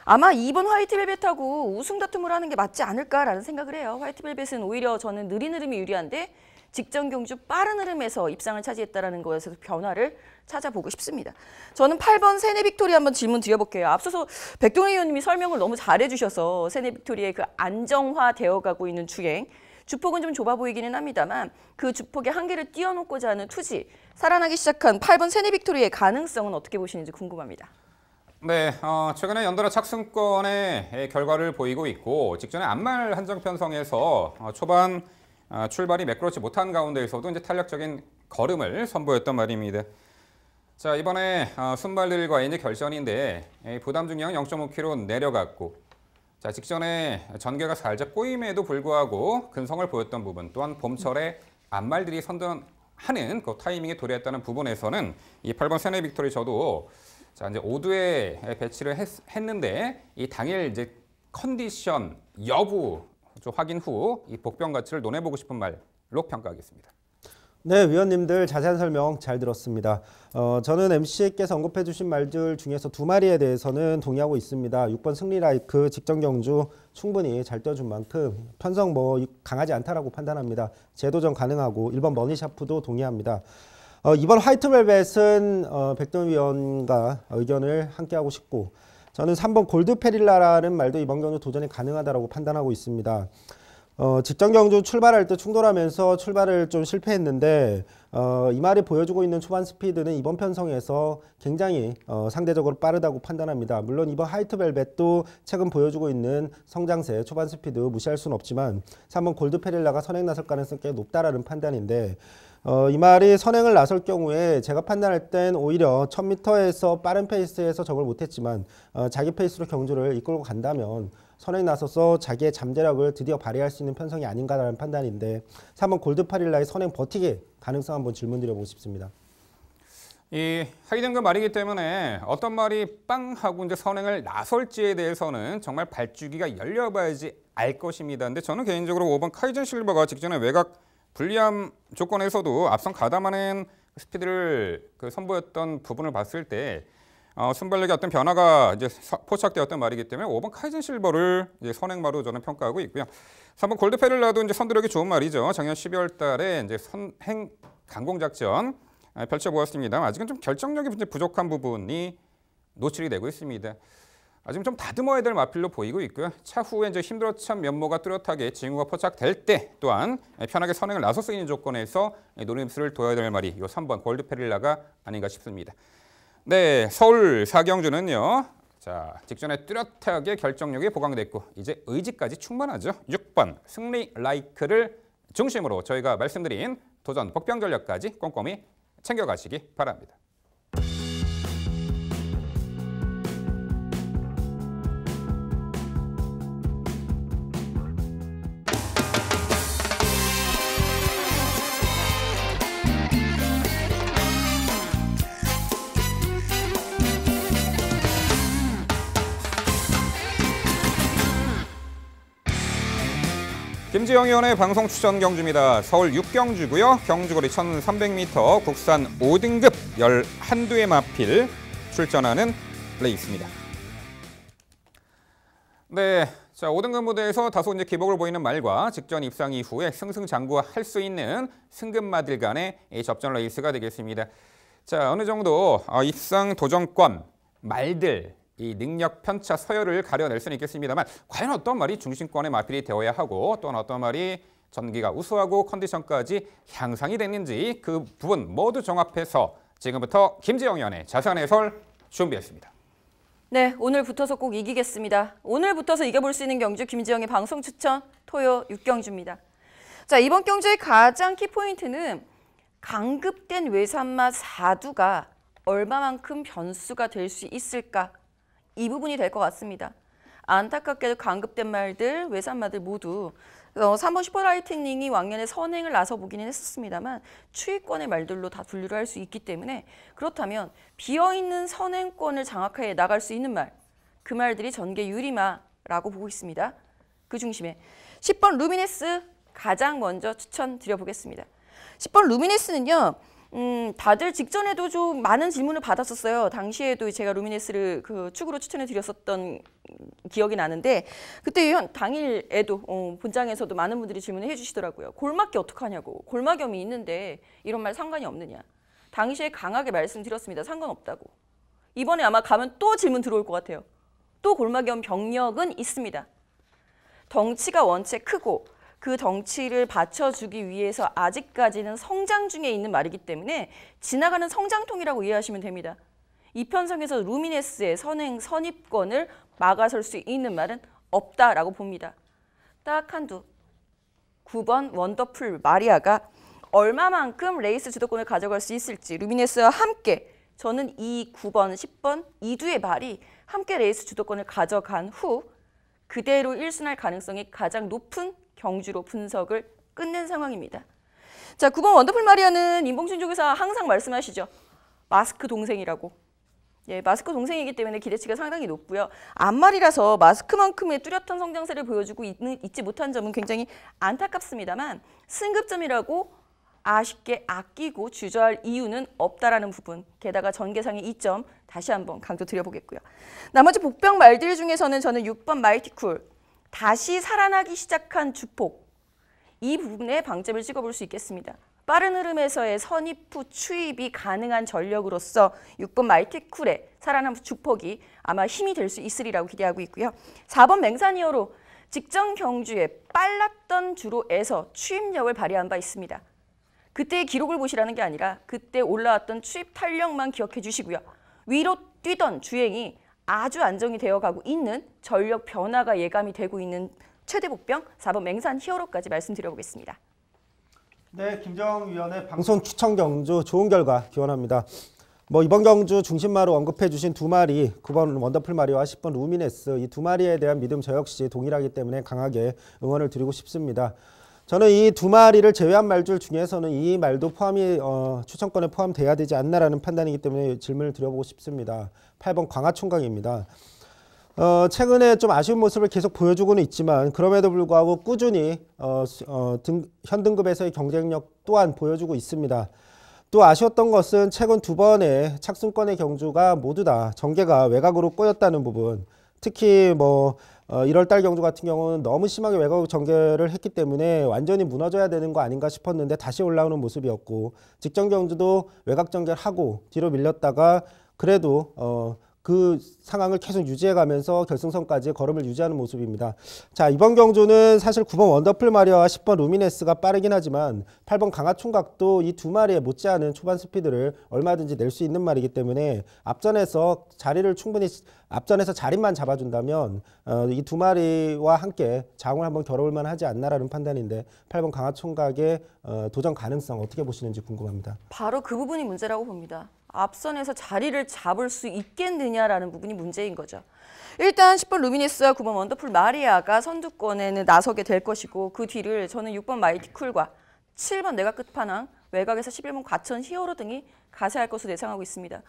아마 2번 화이트벨벳하고 우승 다툼을 하는 게 맞지 않을까라는 생각을 해요. 화이트벨벳은 오히려 저는 느린 흐름이 유리한데 직전 경주 빠른 흐름에서 입상을 차지했다는 것에서 변화를 찾아보고 싶습니다. 저는 8번 세네 빅토리 한번 질문 드려볼게요. 앞서서 백동희 의원님이 설명을 너무 잘해주셔서 세네 빅토리의 그 안정화되어 가고 있는 주행, 주폭은 좀 좁아 보이기는 합니다만 그 주폭의 한계를 띄워놓고자 하는 투지, 살아나기 시작한 8번 세네 빅토리의 가능성은 어떻게 보시는지 궁금합니다. 네, 최근에 연달아 착승권의 결과를 보이고 있고 직전에 안말 한정 편성에서 초반 출발이 매끄럽지 못한 가운데에서도 이제 탄력적인 걸음을 선보였던 말입니다. 자, 이번에 순발들과의 이제 결전인데 부담 중량 0.5kg 내려갔고 자, 직전에 전개가 살짝 꼬임에도 불구하고 근성을 보였던 부분 또한 봄철에 안말들이 선전하는 그 타이밍에 도래했다는 부분에서는 이 8번 세네 빅토리 저도 자, 이제 5두에 배치를 했는데 이 당일 이제 컨디션 여부 좀 확인 후 이 복병 가치를 논해보고 싶은 말로 평가하겠습니다. 네, 위원님들 자세한 설명 잘 들었습니다. 저는 MC께서 언급해 주신 말들 중에서 두 마리에 대해서는 동의하고 있습니다. 6번 승리라이크 직전 경주 충분히 잘 뛰어준 만큼 편성 강하지 않다라고 판단합니다. 재도전 가능하고 1번 머니샤프도 동의합니다. 이번 화이트벨벳은 백동현 위원과 의견을 함께하고 싶고 저는 3번 골드페릴라라는 말도 이번 경주 도전이 가능하다고 판단하고 있습니다. 직전 경주 출발할 때 충돌하면서 출발을 좀 실패했는데 이 말이 보여주고 있는 초반 스피드는 이번 편성에서 굉장히 상대적으로 빠르다고 판단합니다. 물론 이번 화이트벨벳도 최근 보여주고 있는 성장세 초반 스피드 무시할 수는 없지만 3번 골드페릴라가 선행 나설 가능성이 꽤 높다라는 판단인데 이 말이 선행을 나설 경우에 제가 판단할 땐 오히려 1000m에서 빠른 페이스에서 적을 못했지만 자기 페이스로 경주를 이끌고 간다면 선행 나서서 자기의 잠재력을 드디어 발휘할 수 있는 편성이 아닌가라는 판단인데 3번 골드페릴라의 선행 버티기 가능성 한번 질문 드려보고 싶습니다. 이 하이등급 말이기 때문에 어떤 말이 빵 하고 이제 선행을 나설지에 대해서는 정말 발주기가 열려봐야지 알 것입니다. 근데 저는 개인적으로 5번 카이전 실버가 직전에 외곽 불리함 조건에서도 앞선 가담하는 스피드를 선보였던 부분을 봤을 때 순발력의 어떤 변화가 이제 포착되었던 말이기 때문에 5번 카이전 실버를 이제 선행마로 저는 평가하고 있고요. 3번 골드페릴라도 이제 선두력이 좋은 말이죠. 작년 12월 달에 이제 선행 강공 작전 펼쳐보았습니다. 아직은 좀 결정력이 부족한 부분이 노출이 되고 있습니다. 아직 좀 다듬어야 될 마필로 보이고 있고요. 차후에 이제 힘들어찬 면모가 뚜렷하게 징후가 포착될 때 또한 편하게 선행을 나설 수 있는 조건에서 노림수를 둬야 될 말이 이 3번 골드페릴라가 아닌가 싶습니다. 네, 서울 4경주는요. 자, 직전에 뚜렷하게 결정력이 보강됐고 이제 의지까지 충만하죠. 6번 승리 라이크를 중심으로 저희가 말씀드린 도전 복병 전략까지 꼼꼼히 챙겨가시기 바랍니다. 김지영 의원의 방송 추천 경주입니다. 서울 6경주고요. 경주거리 1300m 국산 5등급 11두의 마필 출전하는 레이스입니다. 네, 자 5등급 무대에서 다소 이제 기복을 보이는 말과 직전 입상 이후에 승승장구할 수 있는 승급마들 간의 접전 레이스가 되겠습니다. 자 어느 정도 입상 도전권 말들 이 능력 편차 서열을 가려낼 수는 있겠습니다만 과연 어떤 말이 중심권의 마필이 되어야 하고 또한 어떤 말이 전기가 우수하고 컨디션까지 향상이 됐는지 그 부분 모두 종합해서 지금부터 김지영 의원의 자세한 해설 준비했습니다. 네, 오늘 붙어서 꼭 이기겠습니다. 오늘 붙어서 이겨볼 수 있는 경주 김지영의 방송 추천 토요 6경주입니다. 자, 이번 경주의 가장 키포인트는 강급된 외산마 4두가 얼마만큼 변수가 될 수 있을까? 이 부분이 될 것 같습니다. 안타깝게도 강급된 말들, 외산마들 모두 3번 슈퍼라이트닝이 왕년에 선행을 나서보기는 했었습니다만 추위권의 말들로 다 분류를 할 수 있기 때문에 그렇다면 비어있는 선행권을 장악해 나갈 수 있는 말, 그 말들이 전개 유리마라고 보고 있습니다. 그 중심에 10번 루미네스 가장 먼저 추천드려보겠습니다. 10번 루미네스는요. 다들 직전에도 좀 많은 질문을 받았었어요. 당시에도 제가 루미네스를 축으로 추천해 드렸었던 기억이 나는데 그때 당일에도 본장에서도 많은 분들이 질문을 해주시더라고요. 골막기 어떡하냐고. 골막염이 있는데 이런 말 상관이 없느냐. 당시에 강하게 말씀드렸습니다. 상관없다고. 이번에 아마 가면 또 질문 들어올 것 같아요. 또 골막염 병력은 있습니다. 덩치가 원체 크고 그 덩치를 받쳐주기 위해서 아직까지는 성장 중에 있는 말이기 때문에 지나가는 성장통이라고 이해하시면 됩니다. 이 편성에서 루미네스의 선행 선입권을 막아설 수 있는 말은 없다라고 봅니다. 딱 한두 9번 원더풀 마리아가 얼마만큼 레이스 주도권을 가져갈 수 있을지 루미네스와 함께 저는 이 9번, 10번, 2두의 말이 함께 레이스 주도권을 가져간 후 그대로 1순할 가능성이 가장 높은 경주로 분석을 끝낸 상황입니다. 자, 9번 원더풀 마리아는 임봉춘 조교사 항상 말씀하시죠. 마스크 동생이라고. 예, 마스크 동생이기 때문에 기대치가 상당히 높고요. 앞말이라서 마스크만큼의 뚜렷한 성장세를 보여주고 있지 못한 점은 굉장히 안타깝습니다만 승급점이라고 아쉽게 아끼고 주저할 이유는 없다라는 부분. 게다가 전개상의 이점 다시 한번 강조드려보겠고요. 나머지 복병 말들 중에서는 저는 6번 마이티쿨, 다시 살아나기 시작한 주폭. 이 부분에 방점을 찍어볼 수 있겠습니다. 빠른 흐름에서의 선입 후 추입이 가능한 전력으로서 6번 마이티쿨의 살아남 주폭이 아마 힘이 될 수 있으리라고 기대하고 있고요. 4번 맹산이어로 직전 경주에 빨랐던 주로에서 추입력을 발휘한 바 있습니다. 그때의 기록을 보시라는 게 아니라 그때 올라왔던 추입 탄력만 기억해 주시고요. 위로 뛰던 주행이 아주 안정이 되어가고 있는 전력 변화가 예감이 되고 있는 최대 복병 4번 맹산 히어로까지 말씀드려보겠습니다. 네, 김정 위원의 방송 추천 경주 좋은 결과 기원합니다. 이번 경주 중심마로 언급해 주신 두 마리, 9번 원더풀 마리와 10번 루미네스, 이 두 마리에 대한 믿음 저 역시 동일하기 때문에 강하게 응원을 드리고 싶습니다. 저는 이 두 마리를 제외한 말들 중에서는 이 말도 포함이 추천권에 포함돼야 되지 않나라는 판단이기 때문에 질문을 드려보고 싶습니다. 8번 광화총각입니다. 최근에 좀 아쉬운 모습을 계속 보여주고는 있지만 그럼에도 불구하고 꾸준히 현등급에서의 경쟁력 또한 보여주고 있습니다. 또 아쉬웠던 것은 최근 두 번의 착순권의 경주가 모두 다 전개가 외곽으로 꼬였다는 부분. 특히 1월달 경주 같은 경우는 너무 심하게 외곽 전개를 했기 때문에 완전히 무너져야 되는 거 아닌가 싶었는데 다시 올라오는 모습이었고, 직전 경주도 외곽 전개를 하고 뒤로 밀렸다가 그래도 그 상황을 계속 유지해가면서 결승선까지 걸음을 유지하는 모습입니다. 자, 이번 경주는 사실 9번 원더풀 마리아와 10번 루미네스가 빠르긴 하지만 8번 강화총각도 이 두 마리에 못지않은 초반 스피드를 얼마든지 낼 수 있는 말이기 때문에 앞전에서 자리만 잡아준다면 이 두 마리와 함께 장을 한번 겨뤄볼 만하지 않나라는 판단인데 8번 강화총각의 도전 가능성 어떻게 보시는지 궁금합니다. 바로 그 부분이 문제라고 봅니다. 앞선에서 자리를 잡을 수 있겠느냐라는 부분이 문제인 거죠. 일단 10번 루미네스와 9번 원더풀 마리아가 선두권에는 나서게 될 것이고, 그 뒤를 저는 6번 마이티쿨과 7번 내각 끝판왕, 외곽에서 11번 과천 히어로 등이 가세할 것으로 예상하고 있습니다.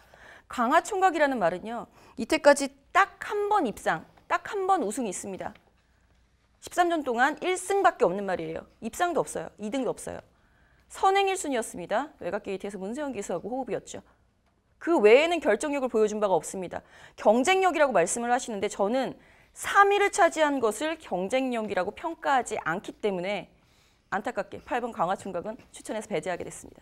강화총각이라는 말은요, 이때까지 딱 한 번 입상, 딱 한 번 우승이 있습니다. 13전 동안 1승밖에 없는 말이에요. 입상도 없어요. 2등도 없어요. 선행 1순위였습니다. 외곽 게이트에서 문세영 기수하고 호흡이었죠. 그 외에는 결정력을 보여준 바가 없습니다. 경쟁력이라고 말씀을 하시는데 저는 3위를 차지한 것을 경쟁력이라고 평가하지 않기 때문에 안타깝게 8번 강화총각은 추천해서 배제하게 됐습니다.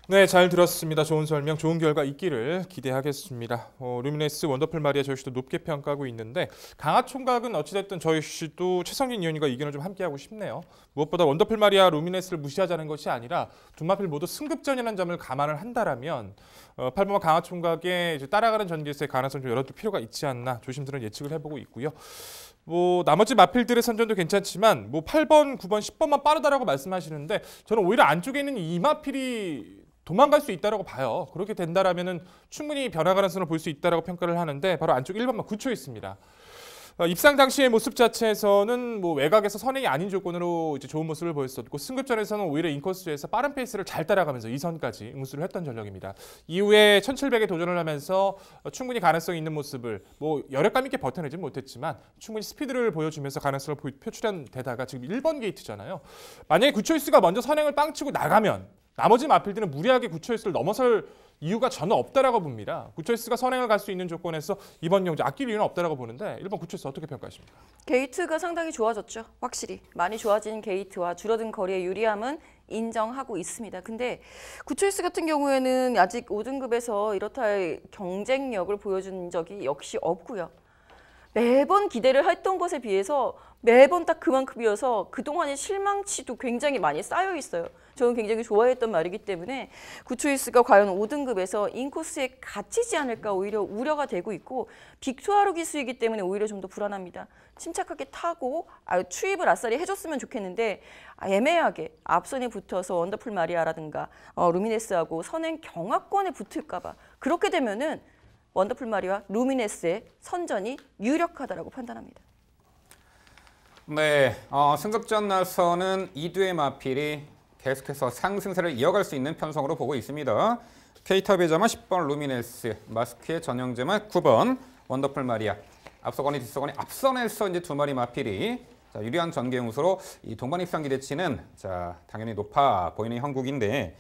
네, 잘 들었습니다. 좋은 설명, 좋은 결과 있기를 기대하겠습니다. 루미네스, 원더풀 마리아 저희 씨도 높게 평가하고 있는데, 강화총각은 어찌됐든 저희 씨도 최성진 위원님과 의견을 좀 함께하고 싶네요. 무엇보다 원더풀 마리아, 루미네스를 무시하자는 것이 아니라 두 마필 모두 승급전이라는 점을 감안을 한다라면 8번 강화총각의 이제 따라가는 전개에서의 가능성 좀 열어둘 필요가 있지 않나 조심스러운 예측을 해보고 있고요. 나머지 마필들의 선전도 괜찮지만 8번, 9번, 10번만 빠르다라고 말씀하시는데 저는 오히려 안쪽에 있는 이 마필이 도망갈 수 있다라고 봐요. 그렇게 된다라면은 충분히 변화 가능성을 볼 수 있다라고 평가를 하는데 바로 안쪽 1번만 9초 있습니다. 입상 당시의 모습 자체에서는 외곽에서 선행이 아닌 조건으로 이제 좋은 모습을 보였었고, 승급전에서는 오히려 인코스에서 빠른 페이스를 잘 따라가면서 2선까지 응수를 했던 전력입니다. 이후에 1700에 도전을 하면서 충분히 가능성이 있는 모습을 열혈감 있게 버텨내지는 못했지만 충분히 스피드를 보여주면서 가능성을 표출한 데다가 지금 1번 게이트잖아요. 만약에 구초이스가 먼저 선행을 빵치고 나가면 나머지 마필들은 무리하게 구초이스를 넘어설 이유가 전혀 없다라고 봅니다. 구초이스가 선행을 갈 수 있는 조건에서 이번 경주 아낄 이유는 없다라고 보는데 1번 구초이스 어떻게 평가하십니까? 게이트가 상당히 좋아졌죠. 확실히 많이 좋아진 게이트와 줄어든 거리의 유리함은 인정하고 있습니다. 근데 구초이스 같은 경우에는 아직 5등급에서 이렇다 할 경쟁력을 보여준 적이 역시 없고요. 매번 기대를 했던 것에 비해서 매번 딱 그만큼이어서 그동안의 실망치도 굉장히 많이 쌓여 있어요. 저는 굉장히 좋아했던 말이기 때문에 구초이스가 과연 5등급에서 인코스에 갇히지 않을까 오히려 우려가 되고 있고, 빅투아로 기수이기 때문에 오히려 좀 더 불안합니다. 침착하게 타고 추입을 아싸리 해줬으면 좋겠는데 애매하게 앞선에 붙어서 원더풀 마리아라든가 루미네스하고 선행 경합권에 붙을까 봐, 그렇게 되면은 원더풀 마리아, 루미네스의 선전이 유력하다라고 판단합니다. 네, 승급전 나서는 2두의 마필이 계속해서 상승세를 이어갈 수 있는 편성으로 보고 있습니다. K탑의 자만 10번 루미네스, 마스크의 전형제만 9번 원더풀 마리아. 앞서거니 뒤서거니 앞선에서 이제 두 마리 마필이 자, 유리한 전개용수로 이 동반 입상 기대치는 자, 당연히 높아 보이는 형국인데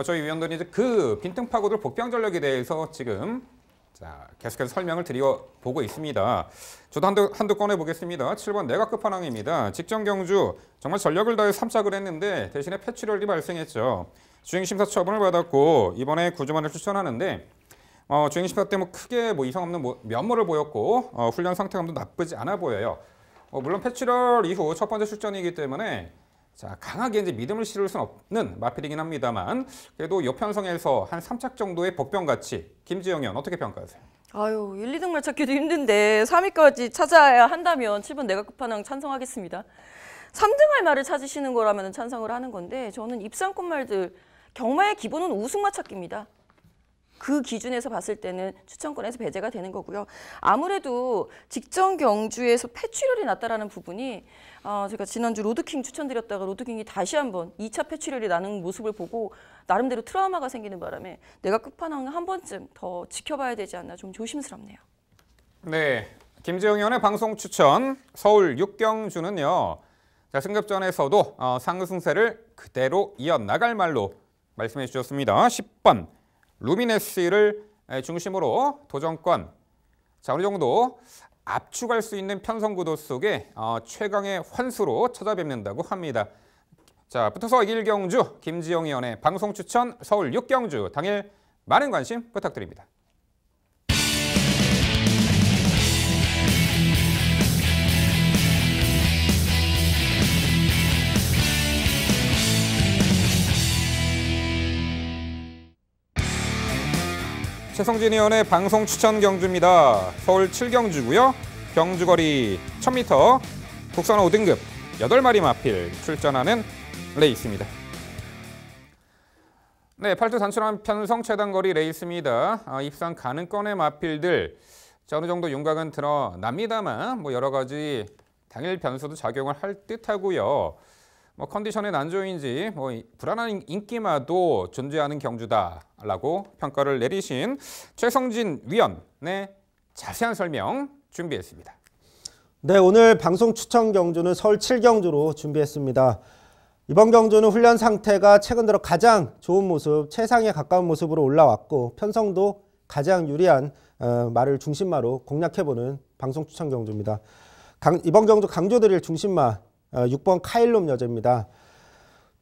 저희 위원들이 이제 그 빈틈 파고들 복병 전력에 대해서 지금 자, 계속해서 설명을 드려보고 있습니다. 저도 한두 꺼내 보겠습니다. 7번 내각 끝판왕입니다. 직전 경주 정말 전력을 다해 3착을 했는데 대신에 패출혈이 발생했죠. 주행심사 처분을 받았고 이번에 구주만을 추천하는데 주행심사 때 뭐 크게 뭐 이상 없는 면모를 보였고 훈련 상태감도 나쁘지 않아 보여요. 물론 패출혈 이후 첫 번째 출전이기 때문에 자, 강하게 이제 믿음을 실을 수는 없는 마필이긴 합니다만 그래도 요 편성에서 한 3착 정도의 복병 가치 김지영 의원 어떻게 평가하세요? 아유, 1, 2등말 찾기도 힘든데 3위까지 찾아야 한다면 7번 내각 끝판왕 찬성하겠습니다. 3등할 말을 찾으시는 거라면 찬성을 하는 건데 저는 입상권 말들 경마의 기본은 우승마 찾기입니다. 그 기준에서 봤을 때는 추천권에서 배제가 되는 거고요. 아무래도 직전 경주에서 패출혈이 났다라는 부분이 제가 지난주 로드킹 추천드렸다가 로드킹이 다시 한번 2차 패출혈이 나는 모습을 보고 나름대로 트라우마가 생기는 바람에 내가 끝판왕 한 번쯤 더 지켜봐야 되지 않나 좀 조심스럽네요. 네, 김지영 의원의 방송 추천 서울 6경주는요. 자, 승급전에서도 상승세를 그대로 이어나갈 말로 말씀해 주셨습니다. 10번 루미네스를 중심으로 도전권 자, 어느 정도 압축할 수 있는 편성구도 속에 최강의 환수로 찾아뵙는다고 합니다. 자, 붙어서 1경주 김지영 의원의 방송 추천 서울 6경주 당일 많은 관심 부탁드립니다. 최성진 의원의 방송 추천 경주입니다. 서울 7경주고요. 경주거리 1000m, 국선 5등급 8마리 마필 출전하는 레이스입니다. 네, 8주 단출한 편성 최단거리 레이스입니다. 입상 가능권의 마필들 자, 어느 정도 윤곽은 드러납니다만 뭐 여러 가지 당일 변수도 작용을 할 듯하고요. 뭐 컨디션의 난조인지 뭐 불안한 인기마도 존재하는 경주다라고 평가를 내리신 최성진 위원의 자세한 설명 준비했습니다. 네, 오늘 방송 추천 경주는 서울 7경주로 준비했습니다. 이번 경주는 훈련 상태가 최근 들어 가장 좋은 모습, 최상에 가까운 모습으로 올라왔고 편성도 가장 유리한 말을 중심마로 공략해보는 방송 추천 경주입니다. 이번 경주 강조드릴 중심마 6번 카일롬 여제입니다.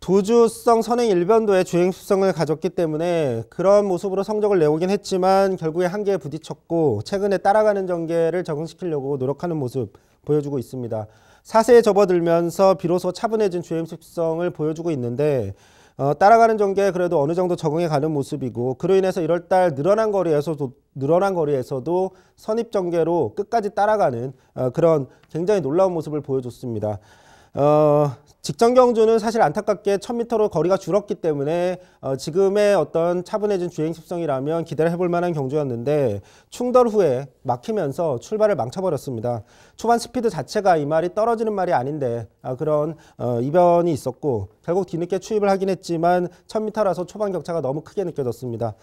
도주성 선행 일변도의 주행습성을 가졌기 때문에 그런 모습으로 성적을 내오긴 했지만 결국에 한계에 부딪혔고 최근에 따라가는 전개를 적응시키려고 노력하는 모습 보여주고 있습니다. 4세에 접어들면서 비로소 차분해진 주행습성을 보여주고 있는데 따라가는 전개에 그래도 어느 정도 적응해 가는 모습이고 그로 인해서 1월달 늘어난 거리에서도 선입 전개로 끝까지 따라가는 그런 굉장히 놀라운 모습을 보여줬습니다. 직전 경주는 사실 안타깝게 1000m로 거리가 줄었기 때문에 지금의 어떤 차분해진 주행 습성이라면 기대를 해볼 만한 경주였는데 충돌 후에 막히면서 출발을 망쳐버렸습니다. 초반 스피드 자체가 이 말이 떨어지는 말이 아닌데 그런 이변이 있었고 결국 뒤늦게 추입을 하긴 했지만 1000m라서 초반 격차가 너무 크게 느껴졌습니다.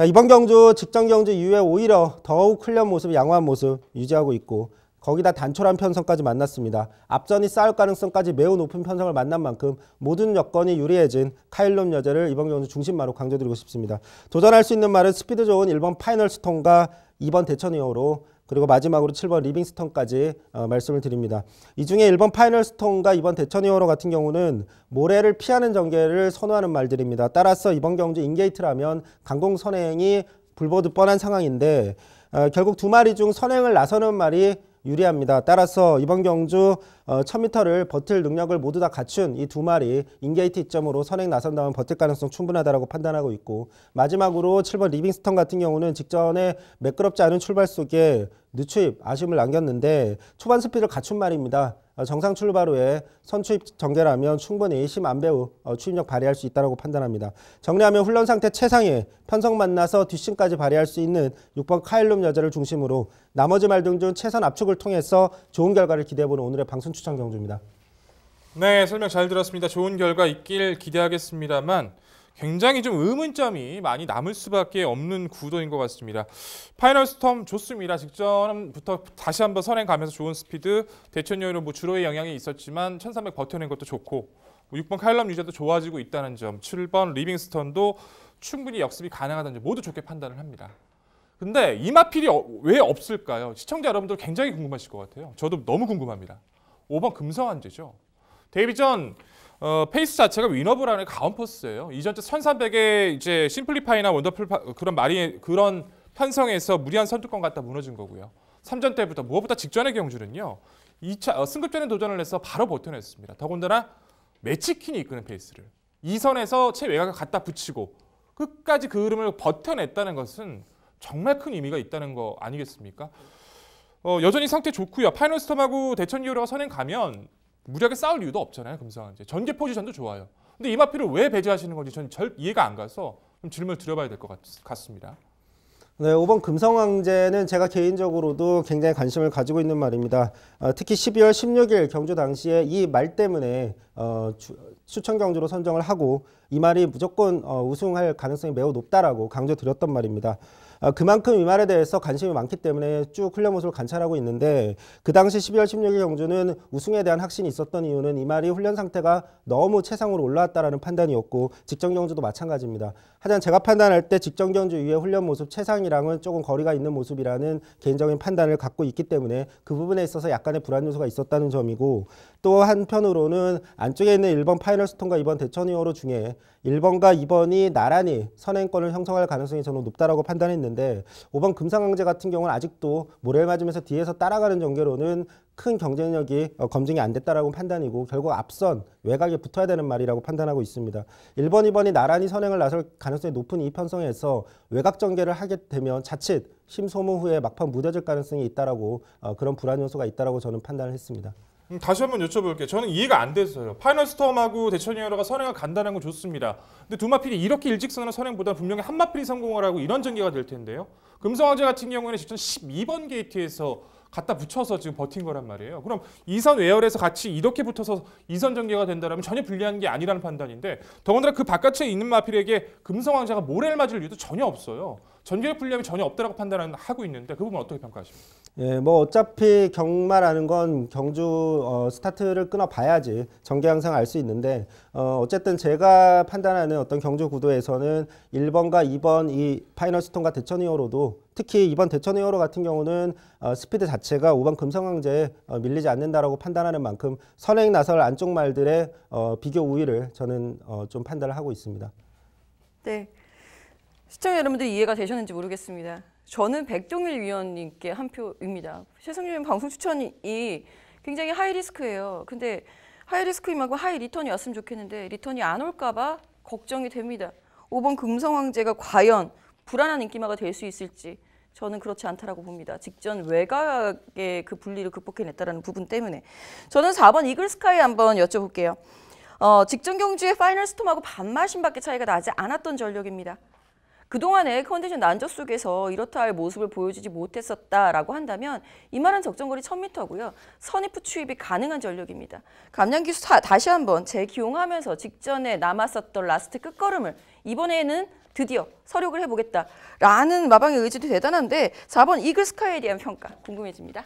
이번 경주 직전 경주 이후에 오히려 더욱 훈련 모습, 양호한 모습 유지하고 있고 거기다 단촐한 편성까지 만났습니다. 앞전이 쌓을 가능성까지 매우 높은 편성을 만난 만큼 모든 여건이 유리해진 카일롬 여제를 이번 경주 중심마로 강조드리고 싶습니다. 도전할 수 있는 말은 스피드 좋은 1번 파이널 스톤과 2번 대천이어로 그리고 마지막으로 7번 리빙스턴까지 말씀을 드립니다. 이 중에 1번 파이널 스톤과 2번 대천이어로 같은 경우는 모래를 피하는 전개를 선호하는 말들입니다. 따라서 이번 경주 인게이트라면 강공 선행이 불보듯 뻔한 상황인데 결국 두 마리 중 선행을 나서는 말이 유리합니다. 따라서 이번 경주 1000m를 버틸 능력을 모두 다 갖춘 이 두 마리 인게이트 이점으로 선행 나선다면 버틸 가능성 충분하다고 판단하고 있고 마지막으로 7번 리빙스턴 같은 경우는 직전에 매끄럽지 않은 출발 속에 늦추입 아쉬움을 남겼는데 초반 스피드를 갖춘 말입니다. 정상 출발 후에 선추입 전개라면 충분히 심안배우 추입력 발휘할 수 있다고 판단합니다. 정리하면 훈련 상태 최상의 편성 만나서 뒷심까지 발휘할 수 있는 6번 카일롬 여제를 중심으로 나머지 말 등 중 최선 압축을 통해서 좋은 결과를 기대해보는 오늘의 방송 추천 경주입니다. 네, 설명 잘 들었습니다. 좋은 결과 있길 기대하겠습니다만 굉장히 좀 의문점이 많이 남을 수밖에 없는 구도인 것 같습니다. 파이널 스톰 좋습니다. 직전부터 다시 한번 선행 가면서 좋은 스피드, 대천여로 주로의 영향이 있었지만 1300 버텨낸 것도 좋고 6번 카일럼 유저도 좋아지고 있다는 점, 7번 리빙스턴도 충분히 역습이 가능하다는 점 모두 좋게 판단을 합니다. 근데 이 마필이 왜 없을까요? 시청자 여러분들 굉장히 궁금하실 것 같아요. 저도 너무 궁금합니다. 5번 금성환제죠. 데뷔 전 페이스 자체가 위너블라는 가온퍼스예요. 이전 1300의 이제 심플리파이나 원더풀 그런 편성에서 무리한 선두권 갖다 무너진 거고요. 3전 때부터 무엇보다 직전의 경주는요. 2차 승급전에 도전을 해서 바로 버텨냈습니다. 더군다나 매치킨이 이끄는 페이스를 2선에서 최외곽을 갖다 붙이고 끝까지 그 흐름을 버텨냈다는 것은 정말 큰 의미가 있다는 거 아니겠습니까? 여전히 상태 좋고요. 파이널 스톰하고 대천 히어로가 선행 가면 무리하게 싸울 이유도 없잖아요. 금성환제. 전개 포지션도 좋아요. 근데 이 마필을 왜 배제하시는 건지 저는 이해가 안 가서 좀 질문을 드려봐야 될 것 같습니다. 네, 5번 금성황제는 제가 개인적으로도 굉장히 관심을 가지고 있는 말입니다. 특히 12월 16일 경주 당시에 이 말 때문에 추천 경주로 선정을 하고 이 말이 무조건 우승할 가능성이 매우 높다라고 강조드렸던 말입니다. 그만큼 이 말에 대해서 관심이 많기 때문에 쭉 훈련 모습을 관찰하고 있는데 그 당시 12월 16일 경주는 우승에 대한 확신이 있었던 이유는 이 말이 훈련 상태가 너무 최상으로 올라왔다라는 판단이었고 직전 경주도 마찬가지입니다. 하지만 제가 판단할 때 직전 경주 이후의 훈련 모습 최상이랑은 조금 거리가 있는 모습이라는 개인적인 판단을 갖고 있기 때문에 그 부분에 있어서 약간의 불안 요소가 있었다는 점이고 또 한편으로는 안쪽에 있는 1번 파이널 스톰과 2번 대천 히어로 중에 1번과 2번이 나란히 선행권을 형성할 가능성이 저는 높다라고 판단했는데 5번 금상강제 같은 경우는 아직도 모래를 맞으면서 뒤에서 따라가는 전개로는 큰 경쟁력이 검증이 안 됐다라고 판단이고 결국 앞선 외곽에 붙어야 되는 말이라고 판단하고 있습니다. 1번, 2번이 나란히 선행을 나설 가능성이 높은 이 편성에서 외곽 전개를 하게 되면 자칫 심소모 후에 막판 무뎌질 가능성이 있다라고 그런 불안 요소가 있다라고 저는 판단을 했습니다. 다시 한번 여쭤볼게요. 저는 이해가 안 됐어요. 파이널 스톰하고 대천 히어로가 선행을 간다는 건 좋습니다. 근데 두 마필이 이렇게 일직선으로 선행보다 분명히 한 마필이 성공을 하고 이런 전개가 될 텐데요. 금성황제 같은 경우에는 직전 12번 게이트에서 갖다 붙여서 지금 버틴 거란 말이에요. 그럼 2선 외열에서 같이 이렇게 붙어서 2선 전개가 된다면 전혀 불리한 게 아니라는 판단인데 더군다나 그 바깥에 있는 마필에게 금성황제가 모래를 맞을 이유도 전혀 없어요. 전개의 불리함이 전혀 없다라고 판단을 하고 있는데 그 부분 어떻게 평가하십니까? 예, 뭐 어차피 경마라는 건 경주 스타트를 끊어봐야지 전개 양상을 알 수 있는데 어쨌든 제가 판단하는 어떤 경주 구도에서는 1번과 2번 이 파이널 스톰과 대천 히어로도 특히 2번 대천 히어로 같은 경우는 스피드 자체가 5번 금성황제에 밀리지 않는다라고 판단하는 만큼 선행 나설 안쪽 말들의 비교 우위를 저는 좀 판단을 하고 있습니다. 네, 시청자 여러분들이 이해가 되셨는지 모르겠습니다. 저는 백동일 위원님께 한 표입니다. 최승준 방송 추천이 굉장히 하이 리스크예요. 근데 하이 리스크인 만큼 하이 리턴이 왔으면 좋겠는데 리턴이 안 올까 봐 걱정이 됩니다. 5번 금성황제가 과연 불안한 인기마가 될 수 있을지 저는 그렇지 않다라고 봅니다. 직전 외곽의 그 분리를 극복해냈다는 부분 때문에. 저는 4번 이글스카이 한번 여쭤볼게요. 직전 경주의 파이널 스톰하고 반마신밖에 차이가 나지 않았던 전력입니다. 그동안의 컨디션 난조 속에서 이렇다 할 모습을 보여주지 못했었다라고 한다면 이 말은 적정거리 1000m고요. 선입후 추입이 가능한 전력입니다. 감량기수 다시 한번 재기용하면서 직전에 남았었던 라스트 끝걸음을 이번에는 드디어 서력을 해보겠다라는 마방의 의지도 대단한데 4번 이글스카이에 대한 평가 궁금해집니다.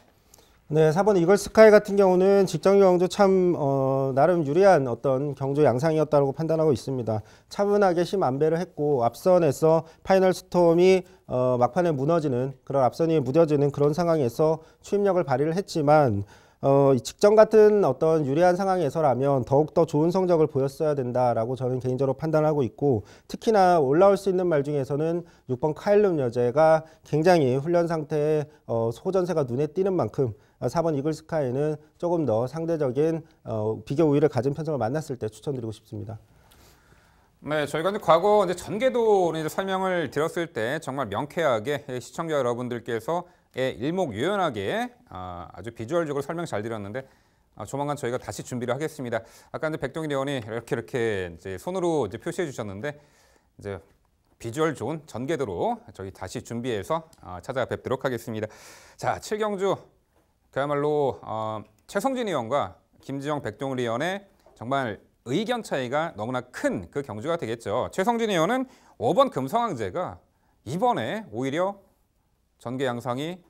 네, 4번 이글스카이 같은 경우는 직전 경주 참 나름 유리한 어떤 경주 양상이었다고 판단하고 있습니다. 차분하게 힘안배를 했고 앞선에서 파이널 스톰이 막판에 무너지는 그런 앞선이 무뎌지는 그런 상황에서 추임력을 발휘를 했지만 직전 같은 어떤 유리한 상황에서라면 더욱더 좋은 성적을 보였어야 된다라고 저는 개인적으로 판단하고 있고 특히나 올라올 수 있는 말 중에서는 6번 카일룸 여제가 굉장히 훈련 상태에 소전세가 눈에 띄는 만큼 4번 이글스카이는 조금 더 상대적인 비교 우위를 가진 편성을 만났을 때 추천드리고 싶습니다. 네, 저희가 이제 과거 전개도 이제 설명을 드렸을 때 정말 명쾌하게 시청자 여러분들께서 일목요연하게 아주 비주얼적으로 설명 잘 드렸는데 조만간 저희가 다시 준비를 하겠습니다. 아까 이제 백동일 의원이 이렇게 이제 손으로 이제 표시해 주셨는데 이제 비주얼 좋은 전개도로 저희 다시 준비해서 찾아뵙도록 하겠습니다. 자, 7경주 그야말로 최성진 의원과 김지영 백동일 의원의 정말 의견 차이가 너무나 큰 그 경주가 되겠죠. 최성진 의원은 5번 금성황제가 이번에 오히려 전개 양상이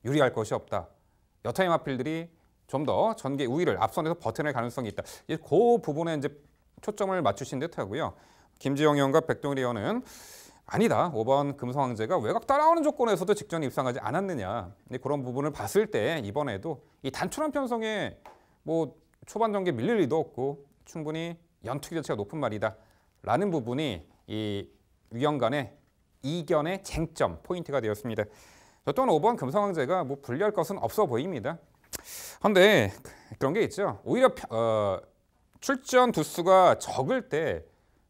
유리할 것이 없다. 여타의 마필들이 좀 더 전개 우위를 앞선에서 버텨낼 가능성이 있다. 그 부분에 이제 초점을 맞추신 듯하고요. 김지영 의원과 백동일 의원은 아니다. 5번 금성황제가 외곽 따라오는 조건에서도 직전에 입상하지 않았느냐. 그런 부분을 봤을 때 이번에도 이 단순한 편성에 뭐 초반 전개 밀릴 리도 없고 충분히 연투기 자체가 높은 말이다. 라는 부분이 이 위원 간의 이견의 쟁점 포인트가 되었습니다. 저 또한 5번 금성황제가 뭐 불리할 것은 없어 보입니다. 그런데 그런 게 있죠. 오히려 출전 두수가 적을 때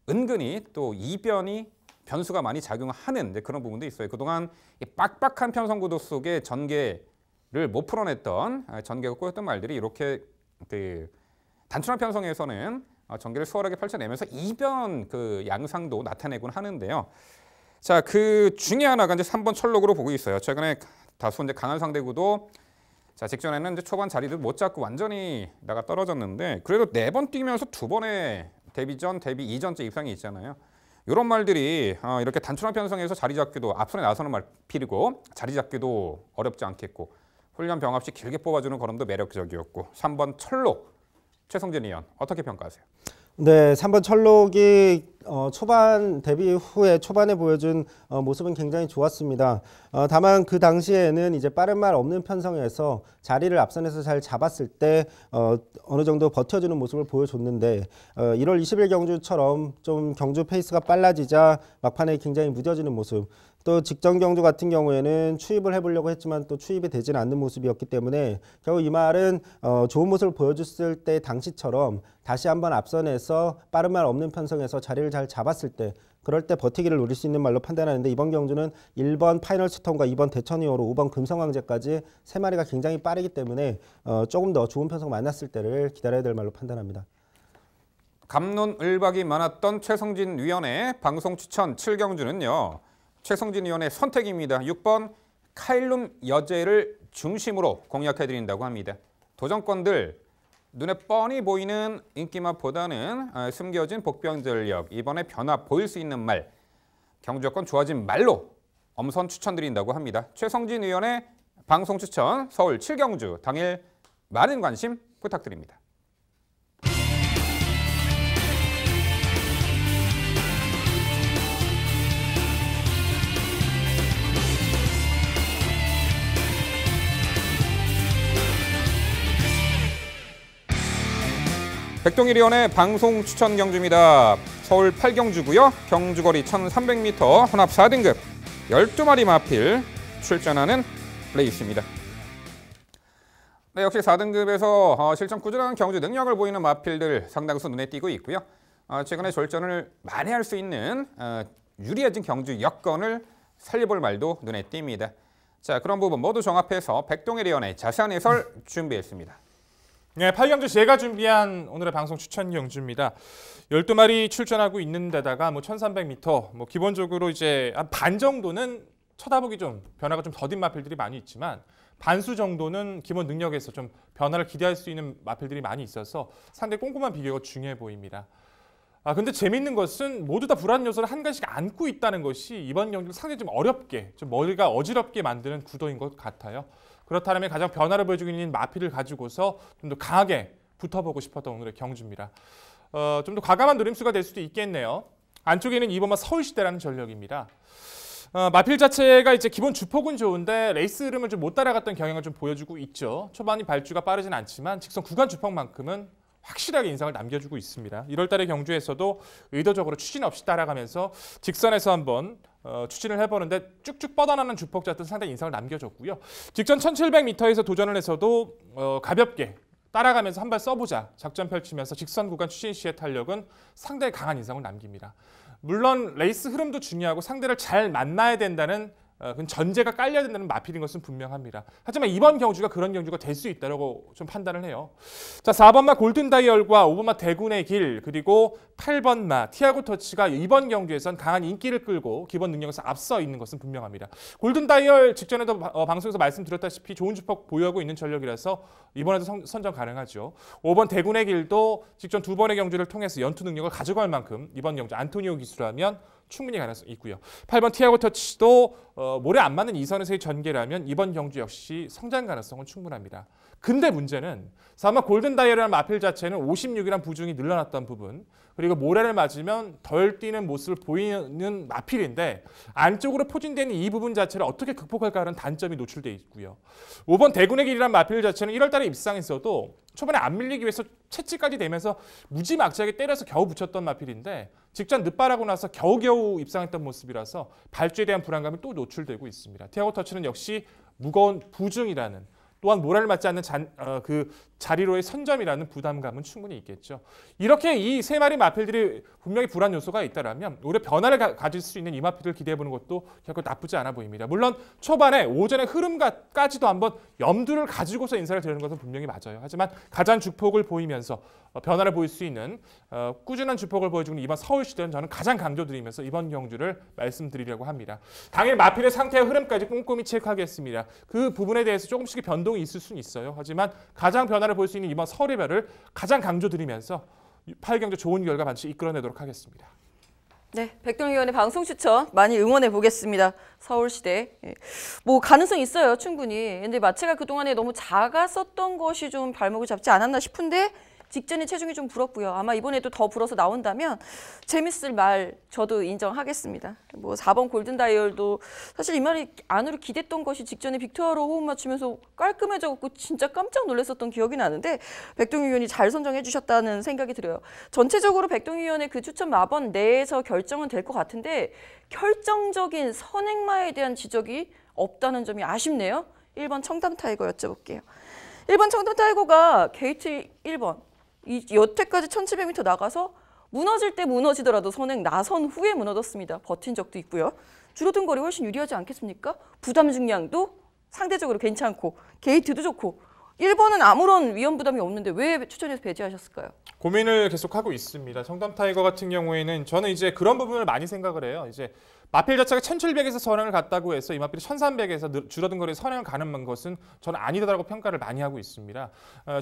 은근히 또 이변이 변수가 많이 작용하는 그런 부분도 있어요. 그동안 이 빡빡한 편성구도 속에 전개를 못 풀어냈던 전개가 꼬였던 말들이 이렇게 단순한 편성에서는 전개를 수월하게 펼쳐내면서 이변 그 양상도 나타내곤 하는데요. 자, 그 중에 하나가 이제 3번 철록으로 보고 있어요. 최근에 다소 이제 강한 상대구도 자, 직전에는 이제 초반 자리도 못 잡고 완전히 나가 떨어졌는데 그래도 4번 뛰면서 2번의 데뷔 전, 데뷔 이전째 입상이 있잖아요. 이런 말들이 이렇게 단순한 편성에서 자리 잡기도 앞선에 나서는 말필이고 자리 잡기도 어렵지 않겠고 훈련 병 없이 길게 뽑아주는 걸음도 매력적이었고 3번 철록 최성진 의원 어떻게 평가하세요? 네, 3번 철록이 초반 데뷔 후에 초반에 보여준 모습은 굉장히 좋았습니다. 다만 그 당시에는 이제 빠른 말 없는 편성에서 자리를 앞선에서 잘 잡았을 때 어느 정도 버텨주는 모습을 보여줬는데 1월 20일 경주처럼 좀 경주 페이스가 빨라지자 막판에 굉장히 무뎌지는 모습, 또 직전 경주 같은 경우에는 추입을 해보려고 했지만 또 추입이 되지는 않는 모습이었기 때문에 결국 이 말은 좋은 모습을 보여줬을 때 당시처럼 다시 한번 앞선에서 빠른 말 없는 편성에서 자리를 잘 잡았을 때 그럴 때 버티기를 노릴 수 있는 말로 판단하는데 이번 경주는 1번 파이널 스톰과 2번 대천이어로 5번 금성황제까지 3마리가 굉장히 빠르기 때문에 조금 더 좋은 편성 만났을 때를 기다려야 될 말로 판단합니다. 갑론을박이 많았던 최성진 위원의 방송 추천 7경주는요. 최성진 위원의 선택입니다. 6번 카일룸 여제를 중심으로 공략해드린다고 합니다. 도전권들 눈에 뻔히 보이는 인기맛보다는 숨겨진 복병 전력, 이번에 변화 보일 수 있는 말, 경주 여건 좋아진 말로 엄선 추천드린다고 합니다. 최성진 의원의 방송 추천 서울 7경주 당일 많은 관심 부탁드립니다. 백동일 의원의 방송 추천 경주입니다. 서울 8경주고요. 경주거리 1300m 혼합 4등급 12마리 마필 출전하는 레이스입니다. 네, 역시 4등급에서 실전 꾸준한 경주 능력을 보이는 마필들 상당수 눈에 띄고 있고요. 최근에 졸전을 만회할 수 있는 유리해진 경주 여건을 살려볼 말도 눈에 띕니다. 자, 그런 부분 모두 종합해서 백동일 의원의 자세한 해설 준비했습니다. 네, 8경주 제가 준비한 오늘의 방송 추천 경주입니다. 12마리 출전하고 있는 데다가 뭐 1300m, 뭐 기본적으로 이제 한 반 정도는 쳐다보기 좀 변화가 좀 더딘 마필들이 많이 있지만 반수 정도는 기본 능력에서 좀 변화를 기대할 수 있는 마필들이 많이 있어서 상당히 꼼꼼한 비교가 중요해 보입니다. 근데 재밌는 것은 모두 다 불안 요소를 한 가지씩 안고 있다는 것이 이번 경기를 상당히 좀 어렵게, 좀 머리가 어지럽게 만드는 구도인 것 같아요. 그렇다면 가장 변화를 보여주고 있는 마필을 가지고서 좀 더 강하게 붙어보고 싶었던 오늘의 경주입니다. 좀 더 과감한 노림수가 될 수도 있겠네요. 안쪽에는 2번마 서울시대라는 전력입니다. 마필 자체가 이제 기본 주폭은 좋은데 레이스 흐름을 좀 못 따라갔던 경향을 좀 보여주고 있죠. 초반이 발주가 빠르진 않지만 직선 구간 주폭만큼은 확실하게 인상을 남겨주고 있습니다. 1월 달의 경주에서도 의도적으로 추진 없이 따라가면서 직선에서 한번 추진을 해보는데 쭉쭉 뻗어나는 주폭자들 상당히 인상을 남겨줬고요. 직전 1700m에서 도전을 해서도 가볍게 따라가면서 한 발 써보자 작전 펼치면서 직선 구간 추진 시의 탄력은 상당히 강한 인상을 남깁니다. 물론 레이스 흐름도 중요하고 상대를 잘 만나야 된다는 그 전제가 깔려야 된다는 마필인 것은 분명합니다. 하지만 이번 경주가 그런 경주가 될 수 있다고 좀 판단을 해요. 자, 4번마 골든 다이얼과 5번마 대군의 길 그리고 8번마 티아고 터치가 이번 경주에선 강한 인기를 끌고 기본 능력에서 앞서 있는 것은 분명합니다. 골든 다이얼 직전에도 방송에서 말씀드렸다시피 좋은 주폭 보유하고 있는 전력이라서 이번에도 선정 가능하죠. 5번 대군의 길도 직전 2번의 경주를 통해서 연투 능력을 가져갈 만큼 이번 경주 안토니오 기수라면 충분히 가능성이 있고요. 8번 티아고 터치도 모래 안 맞는 이선에서의 전개라면 이번 경주 역시 성장 가능성은 충분합니다. 근데 문제는 4번 골든 다이얼이라는 마필 자체는 56이라는 부중이 늘어났던 부분 그리고 모래를 맞으면 덜 뛰는 모습을 보이는 마필인데 안쪽으로 포진되는 이 부분 자체를 어떻게 극복할까 하는 단점이 노출되어 있고요. 5번 대군의 길이라는 마필 자체는 1월 달에 입상했어도 초반에 안 밀리기 위해서 채찍까지 되면서 무지막지하게 때려서 겨우 붙였던 마필인데 직전 늦발하고 나서 겨우겨우 입상했던 모습이라서 발주에 대한 불안감이 또 노출되고 있습니다. 티아고 터치는 역시 무거운 부중이라는 또한 모래를 맞지 않는 그 자리로의 선점이라는 부담감은 충분히 있겠죠. 이렇게 이 세 마리 마필들이 분명히 불안 요소가 있다면 올해 변화를 가질 수 있는 이 마필을 기대해보는 것도 결코 나쁘지 않아 보입니다. 물론 초반에 오전의 흐름까지도 한번 염두를 가지고서 인사를 드리는 것은 분명히 맞아요. 하지만 가장 주폭을 보이면서 변화를 보일 수 있는 꾸준한 주폭을 보여주는 이번 서울시대는 저는 가장 강조드리면서 이번 경주를 말씀드리려고 합니다. 당일 마필의 상태와 흐름까지 꼼꼼히 체크하겠습니다. 그 부분에 대해서 조금씩의 변동이 있을 수는 있어요. 하지만 가장 변화를 볼 수 있는 이번 서울의별을 가장 강조드리면서 8경주 좋은 결과 반드시 이끌어내도록 하겠습니다. 네, 백동희 의원의 방송 추천 많이 응원해 보겠습니다. 서울시대. 뭐 가능성 있어요, 충분히. 근데 마체가 그동안에 너무 작았었던 것이 좀 발목을 잡지 않았나 싶은데 직전에 체중이 좀 불었고요. 아마 이번에도 더 불어서 나온다면 재밌을 말 저도 인정하겠습니다. 뭐 4번 골든 다이얼도 사실 이 말이 안으로 기댔던 것이 직전에 빅토어로 호흡 맞추면서 깔끔해져갖고 진짜 깜짝 놀랐었던 기억이 나는데 백동희 의원이 잘 선정해 주셨다는 생각이 들어요. 전체적으로 백동희 의원의 그 추천 마번 내에서 결정은 될 것 같은데 결정적인 선행마에 대한 지적이 없다는 점이 아쉽네요. 1번 청담 타이거 여쭤볼게요. 1번 청담 타이거가 게이트 1번. 여태까지 1700m 나가서 무너질 때 무너지더라도 선행 나선 후에 무너졌습니다. 버틴 적도 있고요. 줄어든 거리 훨씬 유리하지 않겠습니까? 부담 중량도 상대적으로 괜찮고 게이트도 좋고 1번은 아무런 위험 부담이 없는데 왜 추천해서 배제하셨을까요? 고민을 계속하고 있습니다. 청담 타이거 같은 경우에는 저는 이제 그런 부분을 많이 생각을 해요. 이제 마필 자체가 1700에서 선행을 갔다고 해서 이 마필이 1300에서 줄어든 거리에 선행을 가는 것은 저는 아니다라고 평가를 많이 하고 있습니다.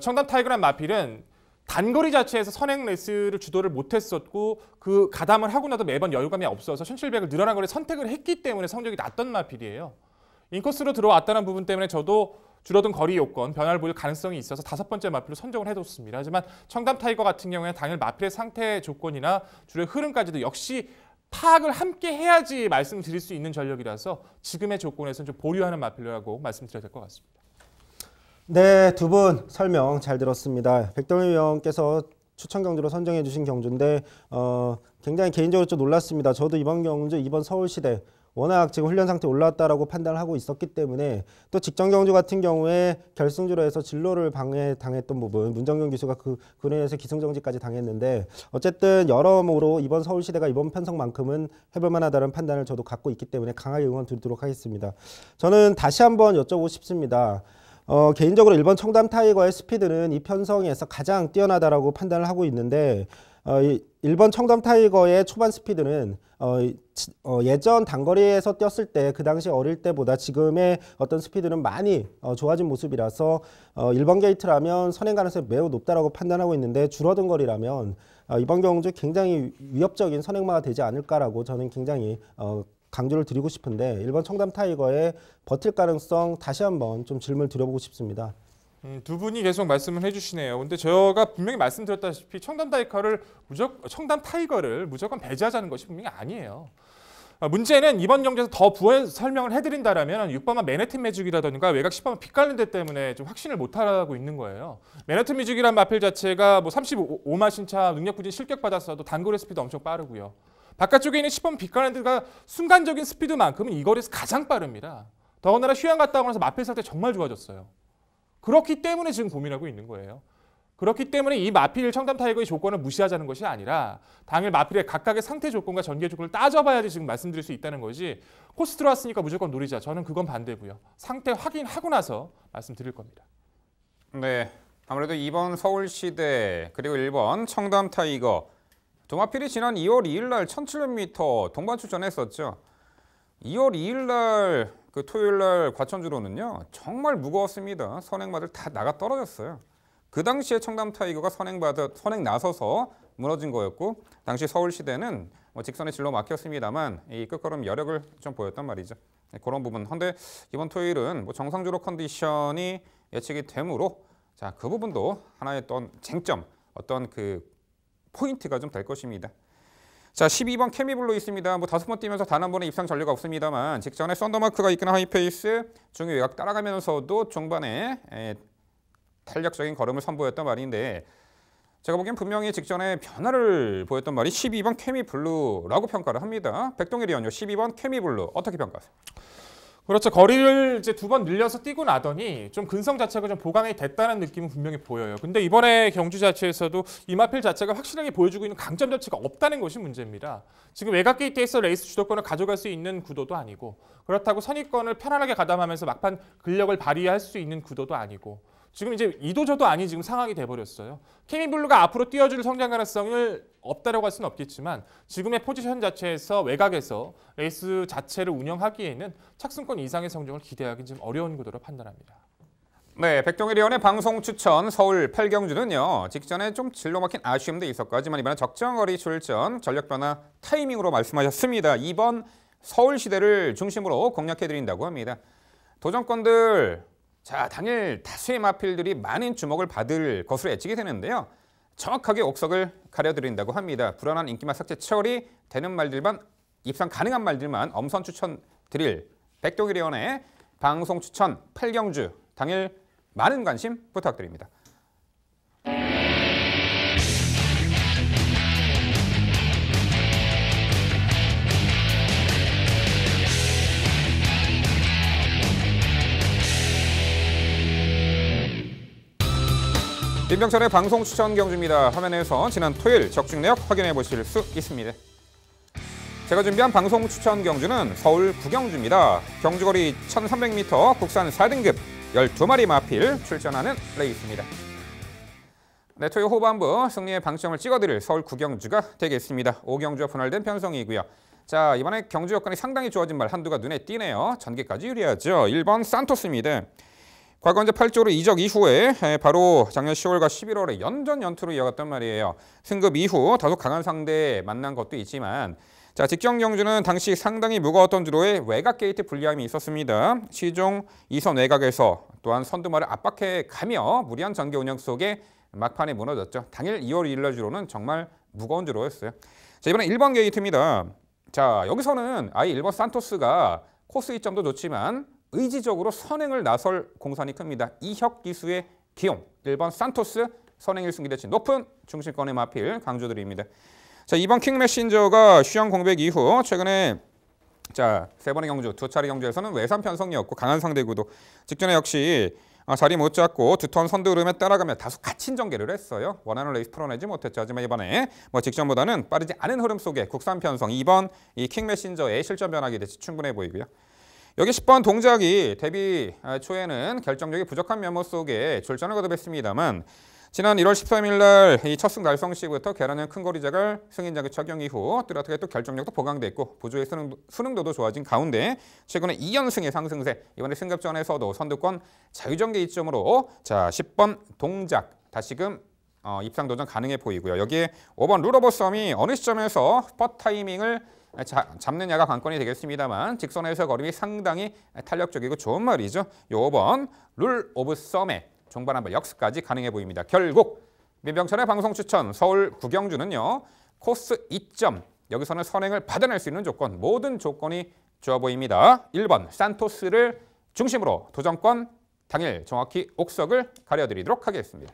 청담 타이거란 마필은 단거리 자체에서 선행 레이스를 주도를 못했었고 그 가담을 하고 나도 매번 여유감이 없어서 1700을 늘어난 거리에 선택을 했기 때문에 성적이 났던 마필이에요. 인코스로 들어왔다는 부분 때문에 저도 줄어든 거리 요건, 변화를 보일 가능성이 있어서 5번째 마필로 선정을 해뒀습니다. 하지만 청담 타이거 같은 경우에는 당일 마필의 상태 조건이나 줄의 흐름까지도 역시 파악을 함께 해야지 말씀드릴 수 있는 전력이라서 지금의 조건에서는 좀 보류하는 마필이라고 말씀드려야 될 것 같습니다. 네, 두 분 설명 잘 들었습니다. 백동희 의원께서 추천 경주로 선정해 주신 경주인데 굉장히 개인적으로 좀 놀랐습니다. 저도 이번 경주, 이번 서울시대 워낙 지금 훈련 상태 올라왔다라고 판단을 하고 있었기 때문에 또 직전 경주 같은 경우에 결승주로 해서 진로를 방해당했던 부분 문정균 기수가 그로 인해서 기승정지까지 당했는데 어쨌든 여러모로 이번 서울시대가 이번 편성만큼은 해볼 만하다는 판단을 저도 갖고 있기 때문에 강하게 응원 드리도록 하겠습니다. 저는 다시 한번 여쭤보고 싶습니다. 개인적으로 1번 청담 타이거의 스피드는 이 편성에서 가장 뛰어나다라고 판단을 하고 있는데 1번 청담 타이거의 초반 스피드는 예전 단거리에서 뛰었을 때 그 당시 어릴 때보다 지금의 어떤 스피드는 많이 좋아진 모습이라서 1번 게이트라면 선행 가능성이 매우 높다라고 판단하고 있는데 줄어든 거리라면 이번 경주 굉장히 위협적인 선행마가 되지 않을까라고 저는 굉장히 강조를 드리고 싶은데 1번 청담 타이거의 버틸 가능성 다시 한번 좀 질문을 드려보고 싶습니다. 두 분이 계속 말씀을 해주시네요. 근데 제가 분명히 말씀드렸다시피 청담 타이거를 무조건 배제하자는 것이 분명히 아니에요. 문제는 이번 경기에서 더 부연 설명을 해드린다라면 6번만 맨해튼 매직이라든가 외곽 10번만 빗갈린데 때문에 좀 확신을 못하고 있는 거예요. 맨해튼 매직이란 마필 자체가 뭐 35마 신차 능력 부진 실격 받았어도 단거리 스피드 엄청 빠르고요. 바깥쪽에 있는 10번 빗갈랜드가 순간적인 스피드만큼은 이 거리에서 가장 빠릅니다. 더군다나 휴양 갔다 오고 나서 마필 상태 정말 좋아졌어요. 그렇기 때문에 지금 고민하고 있는 거예요. 그렇기 때문에 이 마필 청담 타이거의 조건을 무시하자는 것이 아니라 당일 마필의 각각의 상태 조건과 전개 조건을 따져봐야지 지금 말씀드릴 수 있다는 거지 코스 들어왔으니까 무조건 노리자. 저는 그건 반대고요. 상태 확인하고 나서 말씀드릴 겁니다. 네, 아무래도 2번 서울시대 그리고 1번 청담 타이거 두 마필이 지난 2월 2일 날 1700m 동반 출전했었죠. 2월 2일 날 그 토요일 날 과천주로는요 정말 무거웠습니다. 선행마들 다 나가 떨어졌어요. 그 당시에 청담 타이거가 선행 나서서 무너진 거였고 당시 서울시대는 직선에 질러 막혔습니다만 이 끝걸음 여력을 좀 보였단 말이죠. 그런 부분. 근데 이번 토요일은 정상주로 컨디션이 예측이 되므로 자, 그 부분도 하나의 어떤 쟁점, 어떤 그 포인트가 좀 될 것입니다. 자, 12번 케미블루 있습니다. 5번 뛰면서 단 한 번의 입상 전례가 없습니다만 직전에 썬더마크가 이끄는 하이페이스, 중위 외곽 따라가면서도 중반에 탄력적인 걸음을 선보였단 말인데 제가 보기엔 분명히 직전에 변화를 보였던 말이 12번 케미블루라고 평가를 합니다. 백동일 의원요, 12번 케미블루 어떻게 평가하세요? 그렇죠. 거리를 이제 2번 늘려서 뛰고 나더니 좀 근성 자체가 좀 보강이 됐다는 느낌은 분명히 보여요. 근데 이번에 경주 자체에서도 이 마필 자체가 확실하게 보여주고 있는 강점 자체가 없다는 것이 문제입니다. 지금 외곽 게이트에서 레이스 주도권을 가져갈 수 있는 구도도 아니고 그렇다고 선입권을 편안하게 가담하면서 막판 근력을 발휘할 수 있는 구도도 아니고 지금 이제 이도저도 아닌 지금 상황이 돼버렸어요. 케미블루가 앞으로 뛰어줄 성장 가능성을 없다라고 할 수는 없겠지만 지금의 포지션 자체에서 외곽에서 레이스 자체를 운영하기에는 착승권 이상의 성적을 기대하기 좀 어려운 구도로 판단합니다. 네, 백동일 의원의 방송 추천 서울 8경주는요. 직전에 좀 질러 막힌 아쉬움도 있었고 하지만 이번에 적정거리 출전, 전력 변화, 타이밍으로 말씀하셨습니다. 2번 서울시대를 중심으로 공략해드린다고 합니다. 도전권들 자, 당일 다수의 마필들이 많은 주목을 받을 것으로 예측이 되는데요. 정확하게 옥석을 가려드린다고 합니다. 불안한 인기맛 삭제 처리 되는 말들만 입상 가능한 말들만 엄선 추천드릴 백동일 의원의 방송 추천 8경주 당일 많은 관심 부탁드립니다. 민병철의 방송 추천 경주입니다. 화면에서 지난 토요일 적중 내역 확인해 보실 수 있습니다. 제가 준비한 방송 추천 경주는 서울 9경주입니다. 경주거리 1300m 국산 4등급 12마리 마필 출전하는 레이스입니다. 네, 토요 후반부 승리의 방점을 찍어드릴 서울 9경주가 되겠습니다. 5경주와 분할된 편성이고요. 자, 이번에 경주 여건이 상당히 좋아진 말 한두가 눈에 띄네요. 전개까지 유리하죠. 1번 산토스입니다. 과거 이제 8조로 이적 이후에 바로 작년 10월과 11월에 연전 연투로 이어갔단 말이에요. 승급 이후 다소 강한 상대에 만난 것도 있지만 자, 직전 경주는 당시 상당히 무거웠던 주로에 외곽 게이트 불리함이 있었습니다. 시종 2선 외곽에서 또한 선두말을 압박해 가며 무리한 전개 운영 속에 막판에 무너졌죠. 당일 2월 2일 날 주로는 정말 무거운 주로였어요. 자, 이번엔 1번 게이트입니다. 자, 여기서는 아예 1번 산토스가 코스 이점도 좋지만 의지적으로 선행을 나설 공산이 큽니다. 이혁 기수의 기용, 1번 산토스 선행 1승 기대치 높은 중심권의 마필 강조드립니다. 자, 2번 킹메신저가 휴양 공백 이후 최근에 자, 3번의 경주, 2차례 경주에서는 외산 편성이었고 강한 상대 구도. 직전에 역시 자리 못 잡고 두 턴 선두 흐름에 따라가며 다소 갇힌 전개를 했어요. 원하는 레이스 풀어내지 못했죠. 하지만 이번에 직전보다는 빠르지 않은 흐름 속에 국산 편성 2번 이 킹메신저의 실전 변화 기대치 충분해 보이고요. 여기 10번 동작이 데뷔 초에는 결정력이 부족한 면모 속에 졸전을 거듭했습니다만 지난 1월 13일 날 이 첫승 달성 시부터 계란형 큰 거리작을 승인자격 적용 이후 뚜렷하게 또 결정력도 보강됐고 부조의 수능도도 좋아진 가운데 최근에 2연승의 상승세, 이번에 승급전에서도 선두권 자유전개 이점으로 자 10번 동작 다시금 입상 도전 가능해 보이고요. 여기에 5번 룰오버썸이 어느 시점에서 스팟 타이밍을 잡느냐가 관건이 되겠습니다만 직선에서 걸음이 상당히 탄력적이고 좋은 말이죠. 요 5번 룰 오브 썸의 종반 한번 역습까지 가능해 보입니다. 결국 민병철의 방송 추천 서울 9경주는요. 코스 2점, 여기서는 선행을 받아낼 수 있는 조건, 모든 조건이 좋아 보입니다. 1번 산토스를 중심으로 도전권 당일 정확히 옥석을 가려드리도록 하겠습니다.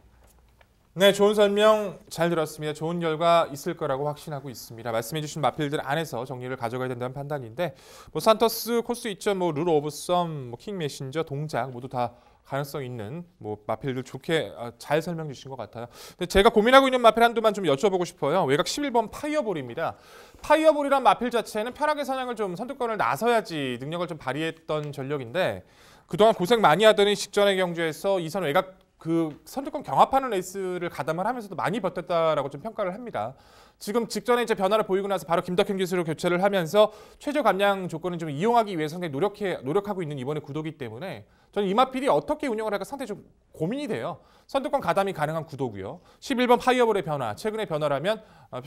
네, 좋은 설명 잘 들었습니다. 좋은 결과 있을 거라고 확신하고 있습니다. 말씀해주신 마필들 안에서 정리를 가져가야 된다는 판단인데 산토스, 코스 2점, 룰 오브 썸, 킹 메신저, 동작 모두 다 가능성 있는 뭐 마필들 좋게 잘 설명 주신 것 같아요. 근데 제가 고민하고 있는 마필 한두만 좀 여쭤보고 싶어요. 외곽 11번 파이어볼입니다. 파이어볼이란 마필 자체는 편하게 사냥을 좀 선두권을 나서야지 능력을 좀 발휘했던 전력인데 그동안 고생 많이 하더니 직전의 경주에서 이선 외곽 그 선두권 경합하는 레이스를 가담을 하면서도 많이 버텼다라고 좀 평가를 합니다. 지금 직전에 이제 변화를 보이고 나서 바로 김덕현 기수로 교체를 하면서 최저 감량 조건을 좀 이용하기 위해 상당히 노력하고 있는 이번에 구도기 때문에 저는 이 마필이 어떻게 운영을 할까 상당히 좀 고민이 돼요. 선두권 가담이 가능한 구도고요. 11번 파이어볼의 변화, 최근의 변화라면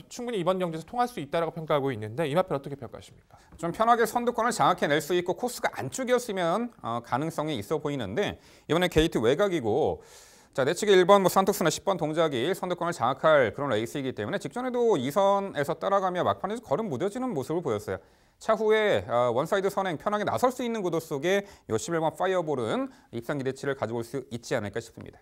충분히 이번 경기에서 통할 수 있다고 평가하고 있는데 이 마필 어떻게 평가하십니까? 좀 편하게 선두권을 장악해낼 수 있고 코스가 안쪽이었으면 가능성이 있어 보이는데 이번에 게이트 외곽이고 자, 내측에 1번 산토스나 10번 동작이 선두권을 장악할 그런 레이스이기 때문에 직전에도 2선에서 따라가며 막판에서 걸음 무뎌지는 모습을 보였어요. 차후에 원사이드 선행 편하게 나설 수 있는 구도 속에 이 11번 파이어볼은 입상 기대치를 가져올 수 있지 않을까 싶습니다.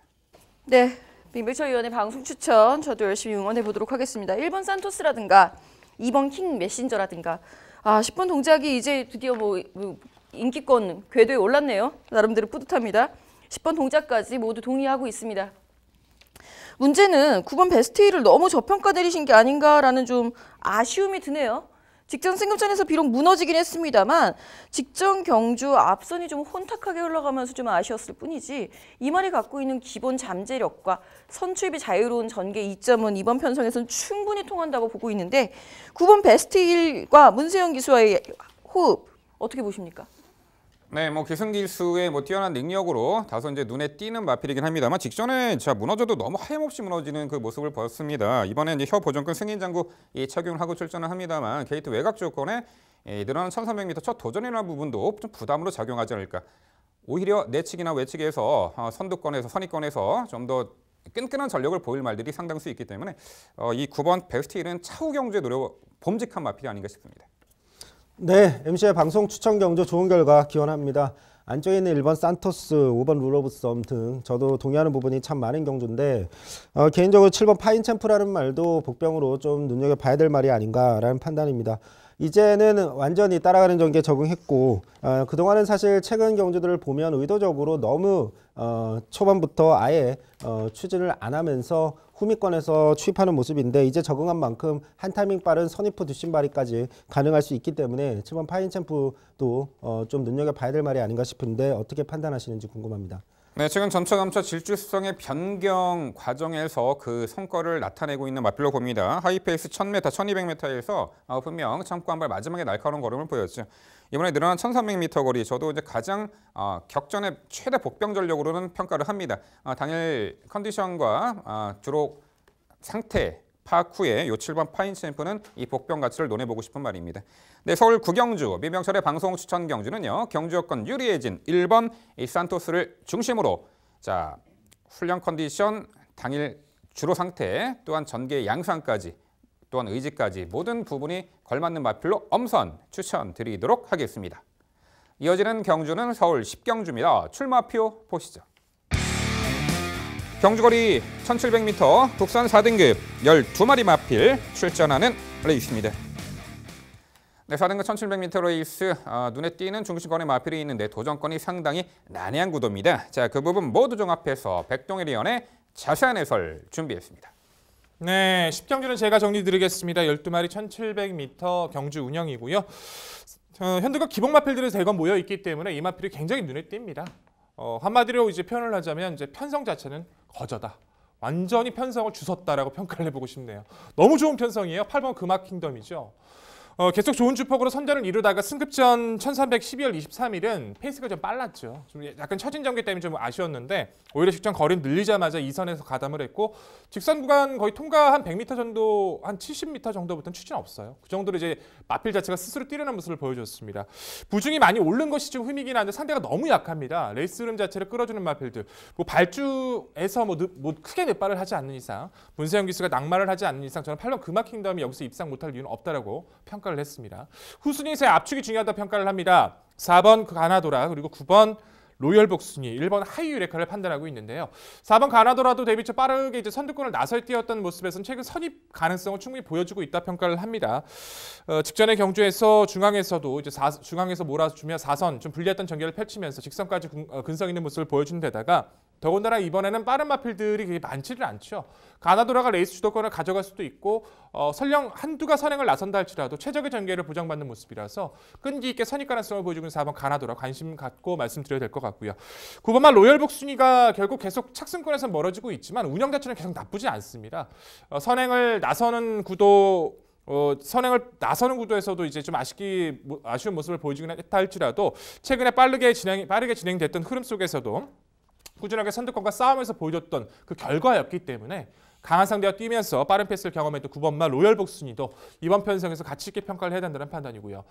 네, 민백철 위원의 방송 추천 저도 열심히 응원해 보도록 하겠습니다. 1번 산토스라든가 2번 킹 메신저라든가 10번 동작이 이제 드디어 뭐 인기권 궤도에 올랐네요. 나름대로 뿌듯합니다. 10번 동작까지 모두 동의하고 있습니다. 문제는 9번 베스트힐을 너무 저평가 내리신 게 아닌가라는 좀 아쉬움이 드네요. 직전 승급전에서 비록 무너지긴 했습니다만 직전 경주 앞선이 좀 혼탁하게 흘러가면서 좀 아쉬웠을 뿐이지 이 말이 갖고 있는 기본 잠재력과 선출비 자유로운 전개 이점은 이번 편성에서는 충분히 통한다고 보고 있는데 9번 베스트힐과 문세영 기수와의 호흡 어떻게 보십니까? 네, 뭐 기승기수의 뛰어난 능력으로 다소 이제 눈에 띄는 마필이긴 합니다만 직전에 무너져도 너무 하염없이 무너지는 그 모습을 보였습니다. 이번에 이제 혀 보존권 승인 장구 착용을 하고 출전을 합니다만 게이트 외곽 조건에 늘어난 1,300m 첫 도전이라는 부분도 좀 부담으로 작용하지 않을까. 오히려 내측이나 외측에서 선두권에서 선의권에서 좀 더 끈끈한 전력을 보일 말들이 상당수 있기 때문에 이 9번 베스트힐은 차후 경주에 봄직한 마필이 아닌가 싶습니다. 네, MC의 방송 추천 경주 좋은 결과 기원합니다. 안쪽에 있는 1번 산토스, 5번 룰 오브 썸 등 저도 동의하는 부분이 참 많은 경주인데 개인적으로 7번 파인 챔프라는 말도 복병으로 좀 눈여겨봐야 될 말이 아닌가라는 판단입니다. 이제는 완전히 따라가는 전개에 적응했고 그동안은 사실 최근 경주들을 보면 의도적으로 너무 초반부터 아예 추진을 안 하면서 후미권에서 추입하는 모습인데 이제 적응한 만큼 한 타이밍 빠른 선입후 뒷심발이까지 가능할 수 있기 때문에 7번 파인 챔프도 좀 눈여겨봐야 될 말이 아닌가 싶은데 어떻게 판단하시는지 궁금합니다. 네, 최근 점차 질주성의 변경 과정에서 그 성과를 나타내고 있는 마필로 봅니다. 하이페이스 1000m, 1200m에서 분명 참고 한 발 마지막에 날카로운 걸음을 보였죠. 이번에 늘어난 1300m 거리 저도 이제 가장 격전의 최대 복병 전력으로는 평가를 합니다. 당일 컨디션과 주로 상태 파악 후에 요 7번 파인 챔프는 이 복병 가치를 논해보고 싶은 말입니다. 네, 서울 구경주 민병철의 방송 추천 경주는요. 경주 여건 유리해진 1번 이 산토스를 중심으로 자 훈련 컨디션, 당일 주로 상태, 또한 전개 양상까지 또한 의지까지 모든 부분이 걸맞는 마필로 엄선 추천드리도록 하겠습니다. 이어지는 경주는 서울 10경주입니다. 출마표 보시죠. 경주거리 1700m 국산 4등급 12마리 마필 출전하는 레이스입니다. 네, 4등급 1700m 레이스 눈에 띄는 중심권의 마필이 있는데 도전권이 상당히 난해한 구도입니다. 자, 그 부분 모두 종합해서 백동일 위원의 자세한 해설 준비했습니다. 네, 10경주는 제가 정리드리겠습니다. 12마리 1700m 경주 운영이고요. 현대가 기복 마필들이 대거 모여 있기 때문에 이 마필이 굉장히 눈에 띕니다. 한마디로 이제 표현을 하자면 이제 편성 자체는 거저다. 완전히 편성을 주웠다라고 평가를 해보고 싶네요. 너무 좋은 편성이에요. 8번 금악 킹덤이죠. 계속 좋은 주폭으로 선전을 이루다가 승급전 1300 12월 23일은 페이스가 좀 빨랐죠. 좀 약간 처진 전개 때문에 좀 아쉬웠는데 오히려 직전 거리를 늘리자마자 2선에서 가담을 했고 직선 구간 거의 통과 한 100m 정도, 한 70m 정도부터는 추진 없어요. 그 정도로 이제 마필 자체가 스스로 뛰어난 모습을 보여줬습니다. 부중이 많이 오른 것이 좀 흠이긴 한데 상대가 너무 약합니다. 레이스 흐름 자체를 끌어주는 마필들. 뭐 발주에서 뭐 크게 넷발을 하지 않는 이상, 문세영 기수가 낙마를 하지 않는 이상 저는 8번 금악 킹덤이 여기서 입상 못할 이유는 없다라고 평가를 했습니다. 후순위에서의 압축이 중요하다 평가를 합니다. 4번 가나도라 그리고 9번 로열 복순위, 1번 하이 유레카를 판단하고 있는데요. 4번 가나도라도 데뷔초 빠르게 이제 선두권을 나설 뛰었던 모습에서는 최근 선입 가능성을 충분히 보여주고 있다 평가를 합니다. 직전의 경주에서 중앙에서도 이제 중앙에서 몰아주며 4선 좀 불리했던 전개를 펼치면서 직선까지 근성 있는 모습을 보여준 데다가 더군다나 이번에는 빠른 마필들이 그렇게 많지를 않죠. 가나도라가 레이스 주도권을 가져갈 수도 있고 설령 한두가 선행을 나선다 할지라도 최적의 전개를 보장받는 모습이라서 끈기 있게 선입 가능성을 보여주고 있는 4번 가나도라 관심 갖고 말씀드려야 될 것 같고요. 9번만 로열 복순위가 결국 계속 착승권에서 멀어지고 있지만 운영 자체는 계속 나쁘지 않습니다. 선행을 나서는 구도에서도 이제 좀 아쉬운 모습을 보여주긴 했다 할지라도 최근에 빠르게 진행됐던 흐름 속에서도 꾸준하게 선두권과 싸움에서 보여줬던 그 결과였기 때문에 강한 상대와 뛰면서 빠른 패스를 경험했던 9번마 로열 복순위도 이번 편성에서 가치 있게 평가를 해야 된다는 판단이고요.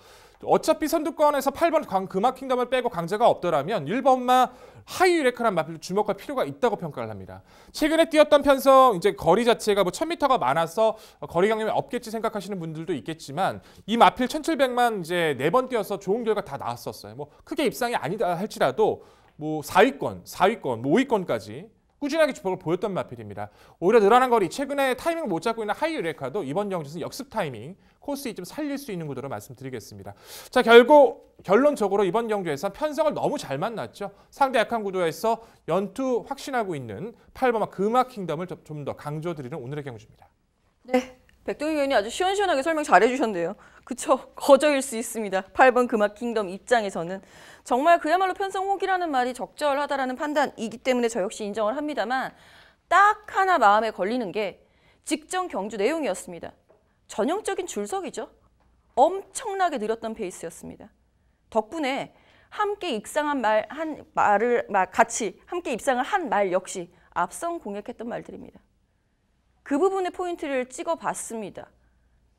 어차피 선두권에서 8번 금화킹덤을 빼고 강자가 없더라면 1번마 하이 유레카란 마필로 주목할 필요가 있다고 평가를 합니다. 최근에 뛰었던 편성 이제 거리 자체가 뭐 1000m가 많아서 거리 경험이 없겠지 생각하시는 분들도 있겠지만 이 마필 1700만 이제 4번 뛰어서 좋은 결과 다 나왔었어요. 뭐 크게 입상이 아니다 할지라도 뭐 4위권, 뭐 5위권까지 꾸준하게 주목을 보였던 마필입니다. 오히려 늘어난 거리, 최근에 타이밍을 못 잡고 있는 하이 유레카도 이번 경주에서 역습 타이밍, 코스 좀 살릴 수 있는 구도로 말씀드리겠습니다. 자, 결론적으로 이번 경주에서 편성을 너무 잘 만났죠. 상대 약한 구도에서 연투 확신하고 있는 8번마 금화킹덤을 좀 더 강조드리는 오늘의 경주입니다. 네, 백동희 의원이 아주 시원시원하게 설명 잘해주셨는데요. 그쵸, 거저일 수 있습니다. 8번 금화킹덤 입장에서는 정말 그야말로 편성호기라는 말이 적절하다라는 판단이기 때문에 저 역시 인정을 합니다만 딱 하나 마음에 걸리는 게 직전 경주 내용이었습니다. 전형적인 줄서기죠. 엄청나게 느렸던 페이스였습니다. 덕분에 함께 입상한 같이 함께 입상을 한 말 역시 앞선 공략했던 말들입니다. 그 부분의 포인트를 찍어봤습니다.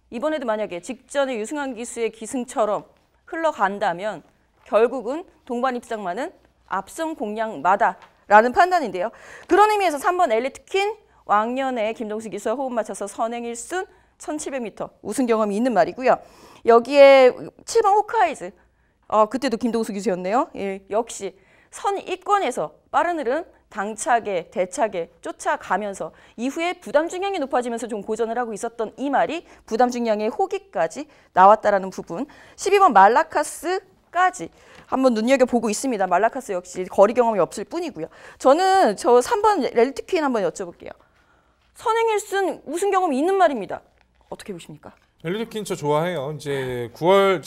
이번에도 만약에 직전에 유승환 기수의 기승처럼 흘러간다면 결국은 동반 입상만은 앞선 공략마다라는 판단인데요. 그런 의미에서 3번 엘리트퀸 왕년에 김동수 기수와 호흡 맞춰서 선행 1순 1700m 우승 경험이 있는 말이고요. 여기에 7번 호크아이즈 그때도 김동수 기수였네요. 예, 역시 선입권에서 빠른 흐름 당차게 대차게 쫓아가면서 이후에 부담 중량이 높아지면서 좀 고전을 하고 있었던 이 말이 부담 중량의 호기까지 나왔다라는 부분. 12번 말라카스까지 한번 눈여겨보고 있습니다. 말라카스 역시 거리 경험이 없을 뿐이고요. 저는 저 3번 렐트퀸 한번 여쭤볼게요. 선행 1순 우승 경험이 있는 말입니다. 어떻게 보십니까? 렐트퀸 저 좋아해요. 이제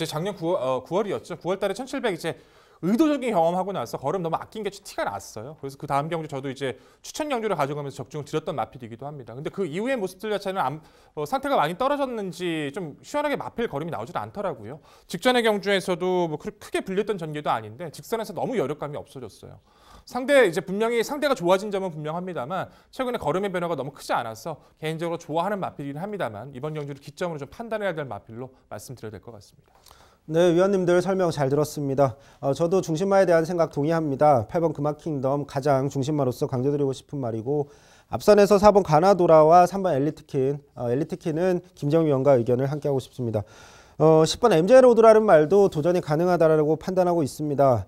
작년 9월이었죠. 9월달에 1700 이제 의도적인 경험하고 나서 걸음 너무 아낀 게 티가 났어요. 그래서 그 다음 경주 저도 이제 추천 경주를 가져가면서 적중을 드렸던 마필이기도 합니다. 근데 그 이후의 모습들 자체는 상태가 많이 떨어졌는지 좀 시원하게 마필 걸음이 나오질 않더라고요. 직전의 경주에서도 뭐 크게 불렸던 전개도 아닌데 직선에서 너무 여력감이 없어졌어요. 분명히 상대가 좋아진 점은 분명합니다만 최근에 걸음의 변화가 너무 크지 않아서 개인적으로 좋아하는 마필이긴 합니다만 이번 경주를 기점으로 좀 판단해야 될 마필로 말씀드려야 될 것 같습니다. 네, 위원님들 설명 잘 들었습니다. 저도 중심마에 대한 생각 동의합니다. 8번 금화킹덤 가장 중심마로서 강조드리고 싶은 말이고 앞선에서 4번 가나도라와 3번 엘리트퀸은 김정희 위원과 의견을 함께하고 싶습니다. 10번 MJ로드라는 말도 도전이 가능하다라고 판단하고 있습니다.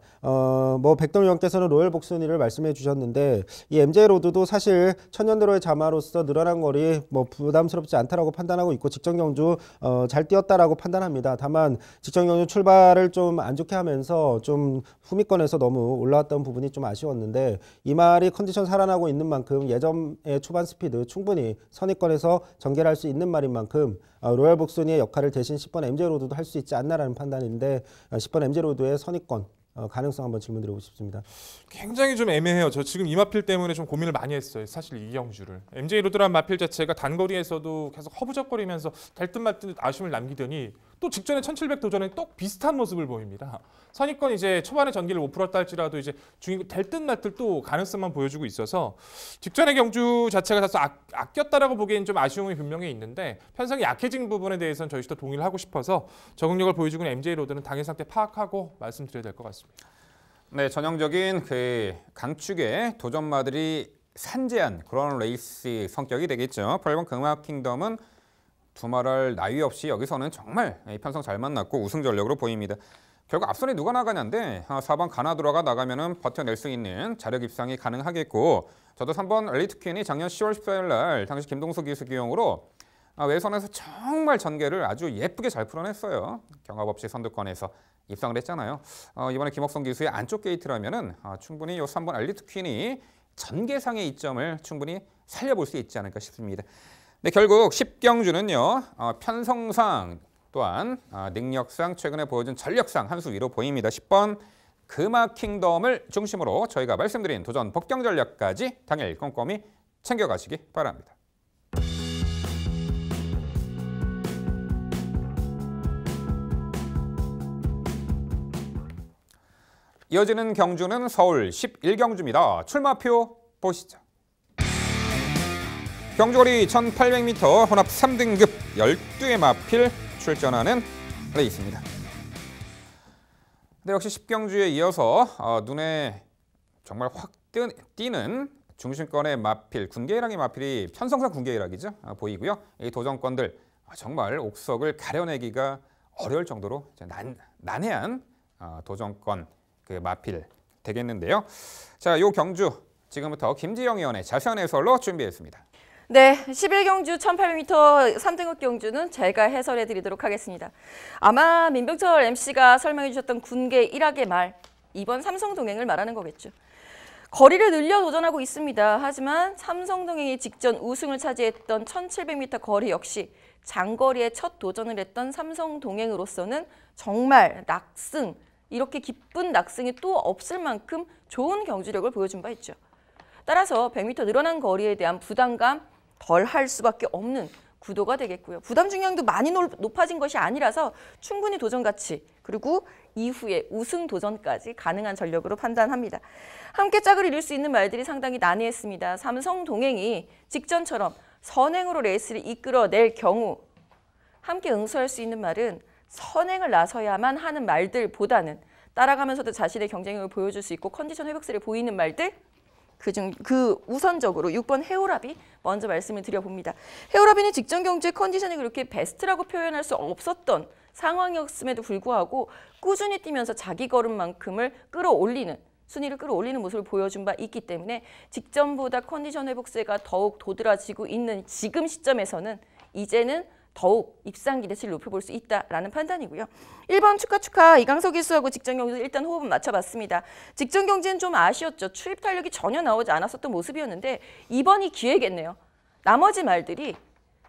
백동 의원께서는 로열 복순위를 말씀해 주셨는데 이 MJ로드도 사실 천년대로의 자마로서 늘어난 거리 부담스럽지 않다라고 판단하고 있고 직전 경주 잘 뛰었다라고 판단합니다. 다만 직전 경주 출발을 좀 안 좋게 하면서 좀 후미권에서 너무 올라왔던 부분이 좀 아쉬웠는데 이 말이 컨디션 살아나고 있는 만큼 예전의 초반 스피드 충분히 선입권에서 전개를 할 수 있는 말인 만큼 로열 복순위의 역할을 대신 10번 MJ로드도 할 수 있지 않나라는 판단인데 10번 MJ로드의 선입권 가능성 한번 질문드리고 싶습니다. 굉장히 좀 애매해요. 저 지금 이 마필 때문에 좀 고민을 많이 했어요. 사실 이 경주를. MJ로드란 마필 자체가 단거리에서도 계속 허부적거리면서 될 듯 말 듯 아쉬움을 남기더니 또 직전에 1700 도전에 또 비슷한 모습을 보입니다. 선입권 이제 초반에 전기를 못 풀었다 할지라도 이제 될 듯 말 듯 또 가능성만 보여주고 있어서 직전의 경주 자체가 다소 아꼈다라고 보기엔 좀 아쉬움이 분명히 있는데 편성이 약해진 부분에 대해서는 저희 시도 동의를 하고 싶어서 적응력을 보여주고 있는 MJ로드는 당일 상태 파악하고 말씀드려야 될 것 같습니다. 네, 전형적인 그 강축의 도전마들이 산재한 그런 레이스 성격이 되겠죠. 8번 금화킹덤은 두말할 나위 없이 여기서는 정말 편성 잘 만났고 우승 전력으로 보입니다. 결국 앞선에 누가 나가냐인데 4번 가나드라가 나가면은 버텨낼 수 있는 자력 입상이 가능하겠고 저도 3번 엘리트 퀸이 작년 10월 14일 날 당시 김동수 기수 기용으로 외선에서 정말 전개를 아주 예쁘게 잘 풀어냈어요. 경합 없이 선두권에서 입상을 했잖아요. 이번에 김옥성 기수의 안쪽 게이트라면은 충분히 이 3번 엘리트 퀸이 전개상의 이점을 충분히 살려볼 수 있지 않을까 싶습니다. 네, 결국 10경주는요. 편성상 또한 능력상 최근에 보여준 전력상 한 수 위로 보입니다. 10번 금화킹덤을 중심으로 저희가 말씀드린 도전 복경 전략까지 당일 꼼꼼히 챙겨가시기 바랍니다. 이어지는 경주는 서울 11경주입니다. 출마표 보시죠. 경주거리 1800m 혼합 3등급 12의 마필 출전하는 레이스입니다. 네, 역시 10경주에 이어서 눈에 정말 확 띄는 중심권의 마필, 군계일학의 마필이 편성상 군계일학이죠. 보이고요. 이 도전권들 정말 옥석을 가려내기가 어려울 정도로 난해한 도전권 그 마필 되겠는데요. 자, 요 경주 지금부터 김지영 의원의 자세한 해설로 준비했습니다. 네, 11경주 1800m 3등급 경주는 제가 해설해 드리도록 하겠습니다. 아마 민병철 MC가 설명해 주셨던 군계 1학의 말, 이번 삼성동행을 말하는 거겠죠. 거리를 늘려 도전하고 있습니다. 하지만 삼성동행이 직전 우승을 차지했던 1700m 거리 역시 장거리에 첫 도전을 했던 삼성동행으로서는 정말 낙승, 이렇게 기쁜 낙승이 또 없을 만큼 좋은 경주력을 보여준 바 있죠. 따라서 100m 늘어난 거리에 대한 부담감 덜 할 수밖에 없는 구도가 되겠고요. 부담 중량도 많이 높아진 것이 아니라서 충분히 도전 가치 그리고 이후에 우승 도전까지 가능한 전력으로 판단합니다. 함께 짝을 이룰 수 있는 말들이 상당히 난해했습니다. 삼성동행이 직전처럼 선행으로 레이스를 이끌어낼 경우 함께 응수할 수 있는 말은 선행을 나서야만 하는 말들보다는 따라가면서도 자신의 경쟁력을 보여줄 수 있고 컨디션 회복세를 보이는 말들 그 우선적으로 6번 해오라비 먼저 말씀을 드려봅니다. 해오라비는 직전 경주의 컨디션이 그렇게 베스트라고 표현할 수 없었던 상황이었음에도 불구하고 꾸준히 뛰면서 자기 걸음만큼을 끌어올리는 순위를 끌어올리는 모습을 보여준 바 있기 때문에 직전보다 컨디션 회복세가 더욱 도드라지고 있는 지금 시점에서는 이제는 더욱 입상 기대치를 높여볼 수 있다라는 판단이고요. 1번 축하 이강석 기수하고 직전 경주 일단 호흡은 맞춰봤습니다. 직전 경주는 좀 아쉬웠죠. 출입 탄력이 전혀 나오지 않았었던 모습이었는데 이번이 기회겠네요. 나머지 말들이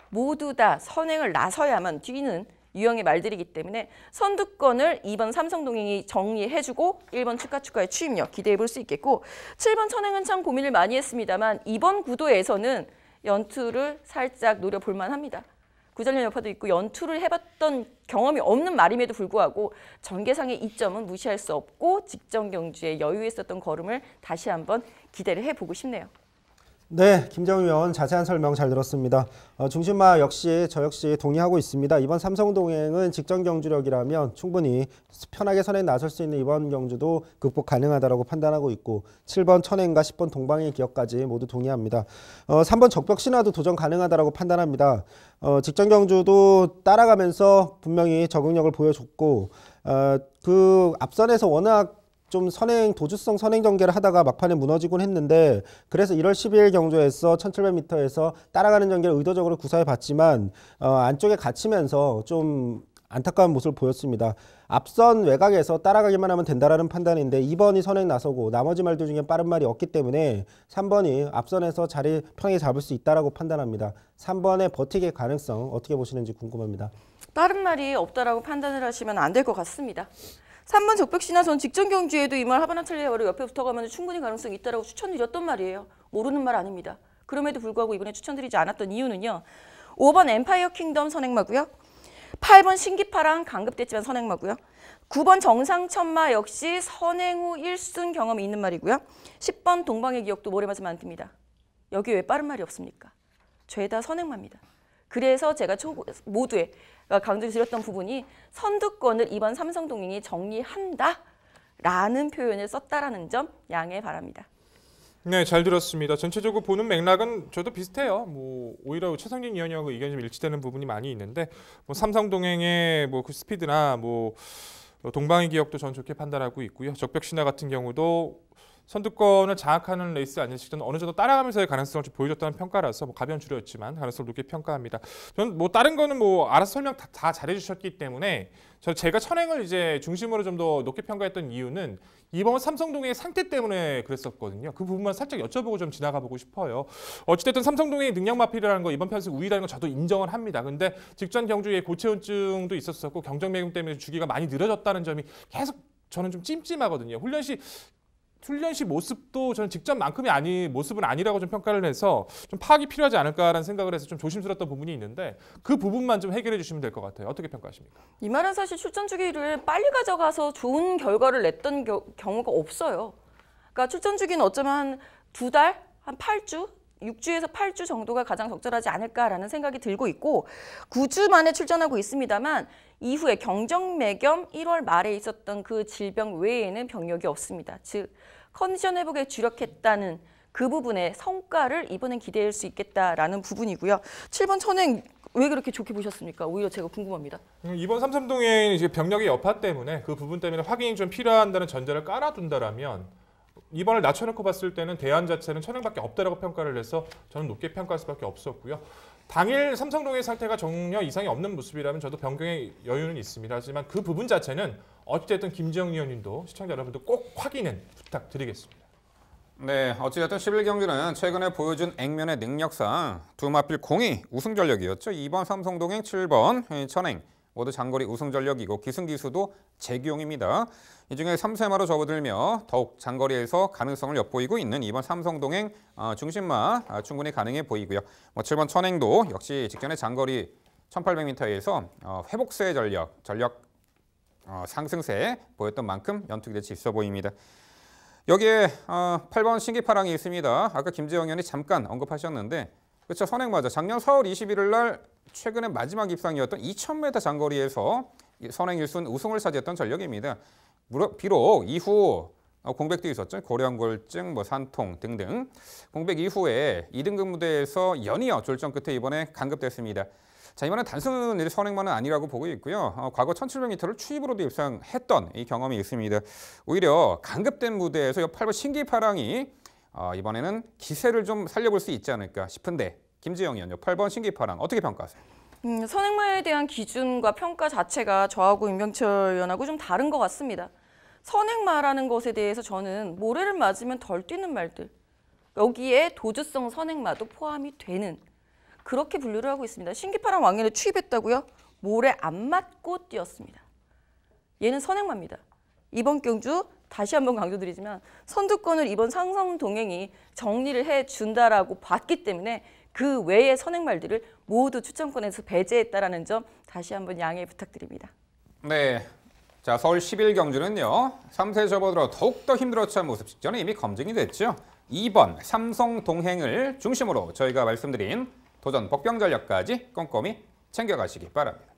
모두 다 선행을 나서야만 뛰는 유형의 말들이기 때문에 선두권을 2번 삼성동행이 정리해주고 1번 축하의 추임력 기대해볼 수 있겠고 7번 천행은 참 고민을 많이 했습니다만 이번 구도에서는 연투를 살짝 노려볼 만합니다. 구전련 여파도 있고 연투를 해봤던 경험이 없는 말임에도 불구하고 전개상의 이점은 무시할 수 없고 직전 경주에 여유 있었던 걸음을 다시 한번 기대를 해보고 싶네요. 네, 김정희 의원 자세한 설명 잘 들었습니다. 중심마 역시 저 역시 동의하고 있습니다. 이번 삼성동행은 직전 경주력이라면 충분히 편하게 선행 나설 수 있는 이번 경주도 극복 가능하다고 판단하고 있고 7번 천행과 10번 동방의 기억까지 모두 동의합니다. 3번 적벽신화도 도전 가능하다고 판단합니다. 직전 경주도 따라가면서 분명히 적응력을 보여줬고 그 앞선에서 워낙 좀 도주성 선행 전개를 하다가 막판에 무너지곤 했는데 그래서 1월 12일 경주에서 1700m에서 따라가는 전개를 의도적으로 구사해 봤지만 안쪽에 갇히면서 좀 안타까운 모습을 보였습니다. 앞선 외곽에서 따라가기만 하면 된다라는 판단인데 2번이 선행 나서고 나머지 말들 중에 빠른 말이 없기 때문에 3번이 앞선에서 자리 편하게 잡을 수 있다라고 판단합니다. 3번의 버티기의 가능성 어떻게 보시는지 궁금합니다. 빠른 말이 없다라고 판단을 하시면 안 될 것 같습니다. 3번 적벽신화 전 직전 경주에도 이 말 하바나찰리아로 옆에 붙어가면 충분히 가능성이 있다라고 추천드렸던 말이에요. 모르는 말 아닙니다. 그럼에도 불구하고 이번에 추천드리지 않았던 이유는요. 5번 엠파이어 킹덤 선행마고요. 8번 신기파랑 강급됐지만 선행마고요. 9번 정상천마 역시 선행 후 1순 경험이 있는 말이고요. 10번 동방의 기억도 모래 맞으면 안 뜹니다. 여기 왜 빠른 말이 없습니까? 죄다 선행마입니다. 그래서 제가 모두에 강조드렸던 부분이 선두권을 이번 삼성동행이 정리한다라는 표현을 썼다라는 점 양해 바랍니다. 네, 잘 들었습니다. 전체적으로 보는 맥락은 저도 비슷해요. 오히려 최성진 위원님하고 의견이 좀 일치되는 부분이 많이 있는데 삼성동행의 그 스피드나 동방의 기억도 저는 좋게 판단하고 있고요. 적벽신화 같은 경우도 선두권을 장악하는 레이스 아닌 시점은 어느 정도 따라가면서의 가능성을 좀 보여줬다는 평가라서 가벼운 줄였지만 가능성을 높게 평가합니다. 저는 다른 거는 알아서 설명 다 잘해주셨기 때문에 제가 천행을 이제 중심으로 좀 더 높게 평가했던 이유는 이번 삼성동행의 상태 때문에 그랬었거든요. 그 부분만 살짝 여쭤보고 좀 지나가 보고 싶어요. 어찌됐든 삼성동행의 능력 마필이라는 거 이번 편에서 우위라는 거 저도 인정을 합니다. 근데 직전 경주에 고체온증도 있었었고 경정매금 때문에 주기가 많이 늘어졌다는 점이 계속 저는 좀 찜찜하거든요. 훈련 시 모습도 저는 직전만큼의 모습은 아니라고 좀 평가를 해서 좀 파악이 필요하지 않을까라는 생각을 해서 좀 조심스러웠던 부분이 있는데 그 부분만 좀 해결해 주시면 될 것 같아요. 어떻게 평가하십니까? 이 말은 사실 출전 주기를 빨리 가져가서 좋은 결과를 냈던 경우가 없어요. 그러니까 출전 주기는 어쩌면 한 2달, 한 8주, 6주에서 8주 정도가 가장 적절하지 않을까라는 생각이 들고 있고 9주 만에 출전하고 있습니다만 이후에 경정매겸 1월 말에 있었던 그 질병 외에는 병력이 없습니다. 즉 컨디션 회복에 주력했다는 그 부분의 성과를 이번엔 기대할 수 있겠다라는 부분이고요. 7번 천행 왜 그렇게 좋게 보셨습니까? 오히려 제가 궁금합니다. 이번 삼성동행 이제 병력의 여파 때문에 그 부분 때문에 확인이 좀 필요한다는 전제를 깔아둔다라면 이번을 낮춰놓고 봤을 때는 대안 자체는 천행밖에 없다라고 평가를 해서 저는 높게 평가할 수밖에 없었고요. 당일 삼성동행 상태가 전혀 이상이 없는 모습이라면 저도 변경의 여유는 있습니다. 하지만 그 부분 자체는 어찌됐든 김지영 위원님도 시청자 여러분도 꼭 확인은 부탁드리겠습니다. 네, 어찌됐든 11경기는 최근에 보여준 액면의 능력상 두 마필 공이 우승 전력이었죠. 2번 삼성동행, 7번 천행 모두 장거리 우승 전력이고 기승기수도 재기용입니다. 이 중에 3세마로 접어들며 더욱 장거리에서 가능성을 엿보이고 있는 2번 삼성동행 중심마 충분히 가능해 보이고요. 7번 천행도 역시 직전에 장거리 1800m에서 회복세 전력 상승세 보였던 만큼 연투기 대치 있어 보입니다. 여기에 8번 신기파랑이 있습니다. 아까 김재영 의원이 잠깐 언급하셨는데 그렇죠. 선행마저 작년 4월 21일 날 최근에 마지막 입상이었던 2000m 장거리에서 선행 1순 우승을 차지했던 전력입니다. 비록 이후 공백도 있었죠. 고령골증, 산통 등등. 공백 이후에 2등급 무대에서 연이어 졸전 끝에 이번에 강급됐습니다. 자, 이번엔 단순 선행만은 아니라고 보고 있고요. 과거 1700m를 추입으로도 입상했던 이 경험이 있습니다. 오히려 강급된 무대에서 8번 신기파랑이 이번에는 기세를 좀 살려볼 수 있지 않을까 싶은데 김지영 의원요. 8번 신기파랑 어떻게 평가하세요? 선행마에 대한 기준과 평가 자체가 저하고 임병철 의원하고 좀 다른 것 같습니다. 선행마라는 것에 대해서 저는 모래를 맞으면 덜 뛰는 말들, 여기에 도주성 선행마도 포함이 되는 그렇게 분류를 하고 있습니다. 신기파랑 왕년에 추입했다고요? 모래 안 맞고 뛰었습니다. 얘는 선행마입니다. 이번 경주 다시 한번 강조드리지만 선두권을 이번 삼성동행이 정리를 해준다라고 봤기 때문에 그 외의 선행말들을 모두 추천권에서 배제했다라는 점 다시 한번 양해 부탁드립니다. 네, 자 서울 11경주는요. 3세 접어들어 더욱더 힘들어진 모습 직전에 이미 검증이 됐죠. 2번 삼성동행을 중심으로 저희가 말씀드린 도전 복병 전략까지 꼼꼼히 챙겨가시기 바랍니다.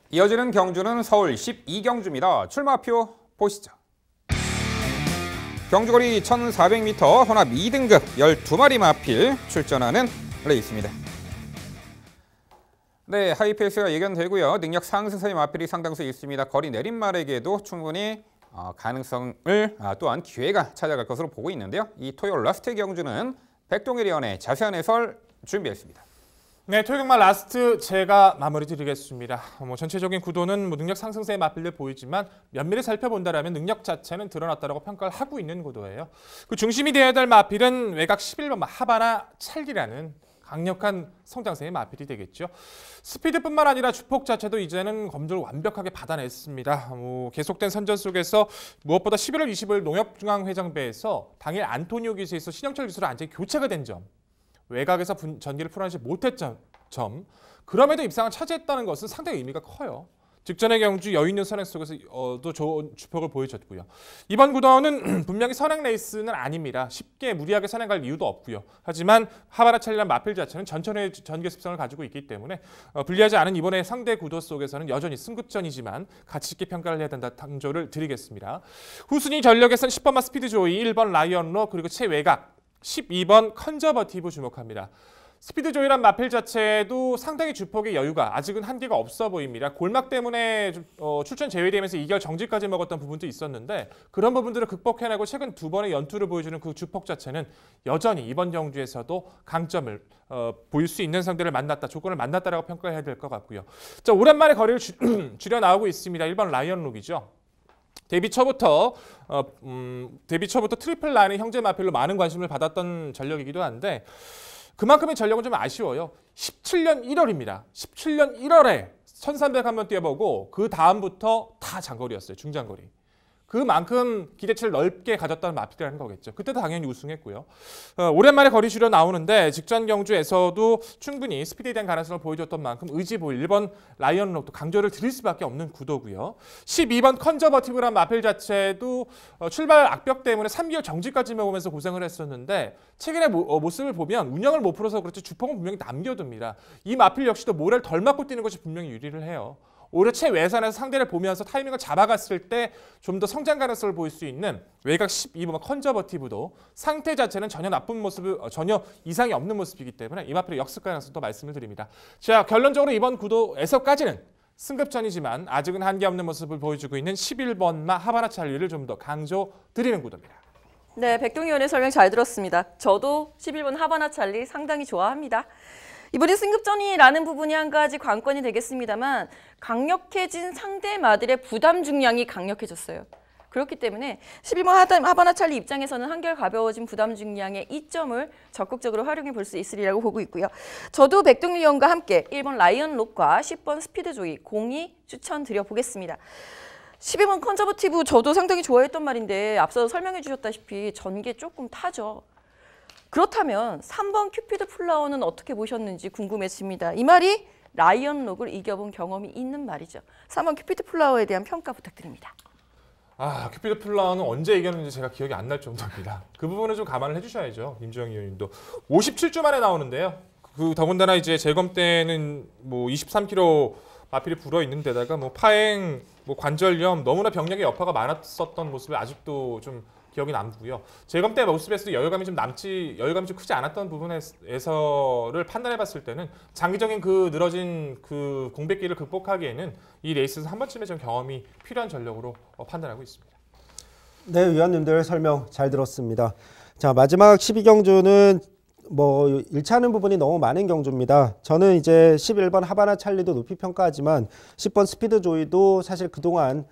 이어지는 경주는 서울 12경주입니다. 출마표 보시죠. 경주거리 1400m 혼합 2등급 12마리 마필 출전하는 레이스입니다. 네, 하이페이스가 예견되고요. 능력 상승세의 마필이 상당수 있습니다. 거리 내린말에게도 충분히 가능성을 또한 기회가 찾아갈 것으로 보고 있는데요. 이 토요일 라스트 경주는 백동일 의원의 자세한 해설 준비했습니다. 네, 토요일말 라스트 제가 마무리 드리겠습니다. 전체적인 구도는 능력 상승세의 마필들 보이지만 면밀히 살펴본다면 능력 자체는 드러났다고 평가를 하고 있는 구도예요. 그 중심이 되어야 될 마필은 외곽 11번 하바나 찰기라는 강력한 성장세의 마필이 되겠죠. 스피드뿐만 아니라 주폭 자체도 이제는 검증을 완벽하게 받아냈습니다. 계속된 선전 속에서 무엇보다 11월 20일 농협중앙회장배에서 당일 안토니오 기수에서 신영철 기수로 완전히 교체가 된 점, 외곽에서 전기를 풀어내지 못했던 점, 그럼에도 입상을 차지했다는 것은 상당히 의미가 커요. 직전의 경주 여유 있는 선행 속에서 또 좋은 주폭을 보여줬고요. 이번 구도는 분명히 선행 레이스는 아닙니다. 쉽게 무리하게 선행갈 이유도 없고요. 하지만 하바나 찰리란 마필 자체는 전천후의 전개 습성을 가지고 있기 때문에 불리하지 않은 이번의 상대 구도 속에서는 여전히 승급전이지만 가치 있게 평가를 해야 된다 강조를 드리겠습니다. 후순위 전력에서는 10번마 스피드 조이, 1번 라이언로 그리고 최외곽 12번 컨저버티브 주목합니다. 스피드 조이란 마필 자체도 상당히 주폭의 여유가 아직은 한계가 없어 보입니다. 골막 때문에 출전 제외되면서 2개월 정지까지 먹었던 부분도 있었는데 그런 부분들을 극복해내고 최근 2번의 연투를 보여주는 그 주폭 자체는 여전히 이번 경주에서도 강점을 보일 수 있는 상대를 만났다, 조건을 만났다라고 평가해야 될 것 같고요. 자, 오랜만에 거리를 줄여 나오고 있습니다. 1번 라이언룩이죠. 데뷔 초부터 트리플 라인의 형제 마필로 많은 관심을 받았던 전력이기도 한데 그만큼의 전력은 좀 아쉬워요. 17년 1월입니다. 17년 1월에 1300 한번 뛰어보고 그 다음부터 다 장거리였어요. 중장거리. 그만큼 기대치를 넓게 가졌다는 마필이라는 거겠죠. 그때도 당연히 우승했고요. 오랜만에 거리 줄여 나오는데 직전 경주에서도 충분히 스피드에 대한 가능성을 보여줬던 만큼 의지 보일 1번 라이언록도 강조를 드릴 수밖에 없는 구도고요. 12번 컨저버티브란 마필 자체도 출발 악벽 때문에 3개월 정지까지 먹으면서 고생을 했었는데 최근의 모습을 보면 운영을 못 풀어서 그렇지 주폭은 분명히 남겨둡니다. 이 마필 역시도 모래를 덜 맞고 뛰는 것이 분명히 유리를 해요. 오히려 최외선에서 상대를 보면서 타이밍을 잡아갔을 때 좀 더 성장 가능성을 보일 수 있는 외곽 12번 컨저버티브도 상태 자체는 전혀 나쁜 모습을 전혀 이상이 없는 모습이기 때문에 이 마필의 역습 가능성도 말씀을 드립니다. 자, 결론적으로 이번 구도에서까지는 승급전이지만 아직은 한계 없는 모습을 보여주고 있는 11번마 하바나 찰리를 좀 더 강조드리는 구도입니다. 네, 백동희 의원의 설명 잘 들었습니다. 저도 11번 하바나 찰리 상당히 좋아합니다. 이번에 승급전이라는 부분이 한 가지 관건이 되겠습니다만 강력해진 상대 마들의 부담 중량이 강력해졌어요. 그렇기 때문에 11번 하바나 찰리 입장에서는 한결 가벼워진 부담 중량의 이점을 적극적으로 활용해 볼 수 있으리라고 보고 있고요. 저도 백동희 의원과 함께 1번 라이언록과 10번 스피드조이 공이 추천드려 보겠습니다. 12번 컨저버티브 저도 상당히 좋아했던 말인데 앞서 설명해 주셨다시피 전개 조금 타죠. 그렇다면 3번 큐피드 플라워는 어떻게 보셨는지 궁금해집니다. 이 말이 라이언록을 이겨본 경험이 있는 말이죠. 3번 큐피드 플라워에 대한 평가 부탁드립니다. 큐피드 플라워는 언제 이겼는지 제가 기억이 안 날 정도입니다. 그 부분은 좀 감안을 해주셔야죠. 임주영 의원님도 57주 만에 나오는데요. 그 더군다나 이제 재검 때는 뭐 23kg 마필이 불어 있는 데다가 뭐 파행, 뭐 관절염, 너무나 병력의 여파가 많았었던 모습을 아직도 좀 기억이 남고요. 재검 때 모습에서도 여유감이 좀 크지 않았던 부분에서를 판단해봤을 때는 장기적인 그 늘어진 그 공백기를 극복하기에는 이 레이스에서 한 번쯤의 좀 경험이 필요한 전력으로 판단하고 있습니다. 네, 위원님들 설명 잘 들었습니다. 자, 마지막 12경주는 뭐 일치하는 부분이 너무 많은 경주입니다. 저는 이제 11번 하바나 찰리도 높이 평가하지만 10번 스피드 조이도 사실 그동안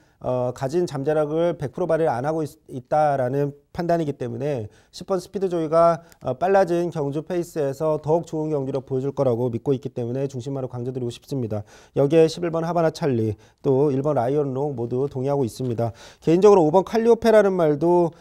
가진 잠재력을 100% 발휘 안 하고 있다라는 판단이기 때문에 10번 스피드 조이가 빨라진 경주 페이스에서 더욱 좋은 경기력 보여줄 거라고 믿고 있기 때문에 중심으로 강조드리고 싶습니다. 여기에 11번 하바나 찰리 또 1번 라이언록 모두 동의하고 있습니다. 개인적으로 5번 칼리오페라는 말도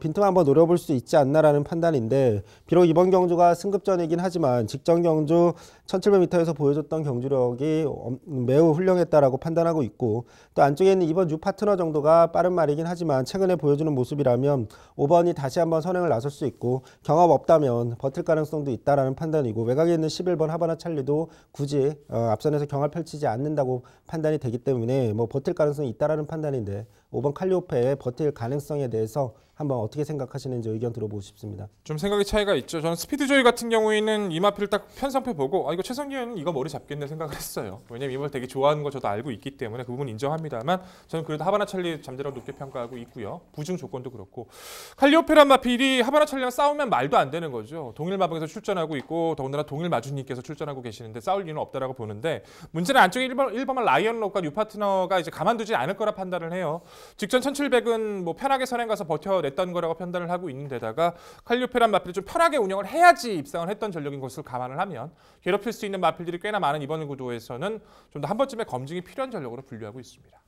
빈틈 한번 노려볼 수 있지 않나라는 판단인데 비록 이번 경주가 승급전이긴 하지만 직전 경주 1700m에서 보여줬던 경주력이 매우 훌륭했다라고 판단하고 있고 또 안쪽에 있는 2번 유 파트너 정도가 빠른 말이긴 하지만 최근에 보여주는 모습이라면 5번이 다시 한번 선행을 나설 수 있고 경험 없다면 버틸 가능성도 있다라는 판단이고 외곽에 있는 11번 하바나 찰리도 굳이 앞선에서 경합 펼치지 않는다고 판단이 되기 때문에 뭐 버틸 가능성이 있다라는 판단인데 5번 칼리오페의 버틸 가능성에 대해서 한번 어떻게 생각하시는지 의견 들어보고 싶습니다. 좀 생각의 차이가 있죠. 저는 스피드조이 같은 경우에는 이 마필을 딱 편성표 보고 이거 최성기는 이거 머리 잡겠네 생각을 했어요. 왜냐면 이 말 되게 좋아하는 거 저도 알고 있기 때문에 그 부분 인정합니다만 저는 그래도 하바나 찰리 잠재력 높게 평가하고 있고요. 부중 조건도 그렇고 칼리오페란 마필이 하바나 찰리랑 싸우면 말도 안 되는 거죠. 동일 마방에서 출전하고 있고 더군다나 동일 마주님께서 출전하고 계시는데 싸울 이유는 없다라고 보는데 문제는 안쪽에 1번만 라이언록과 뉴파트너가 이제 가만두지 않을 거라 판단을 해요. 직전 1700은 뭐 편하게 선행 가서 버텨냈던 거라고 판단을 하고 있는 데다가 칼리오페란 마필을 좀 편하게 운영을 해야지 입상을 했던 전력인 것을 감안을 하면 괴롭힐 수 있는 마필들이 꽤나 많은 이번 구도에서는 좀 더 한 번쯤의 검증이 필요한 전력으로 분류하고 있습니다.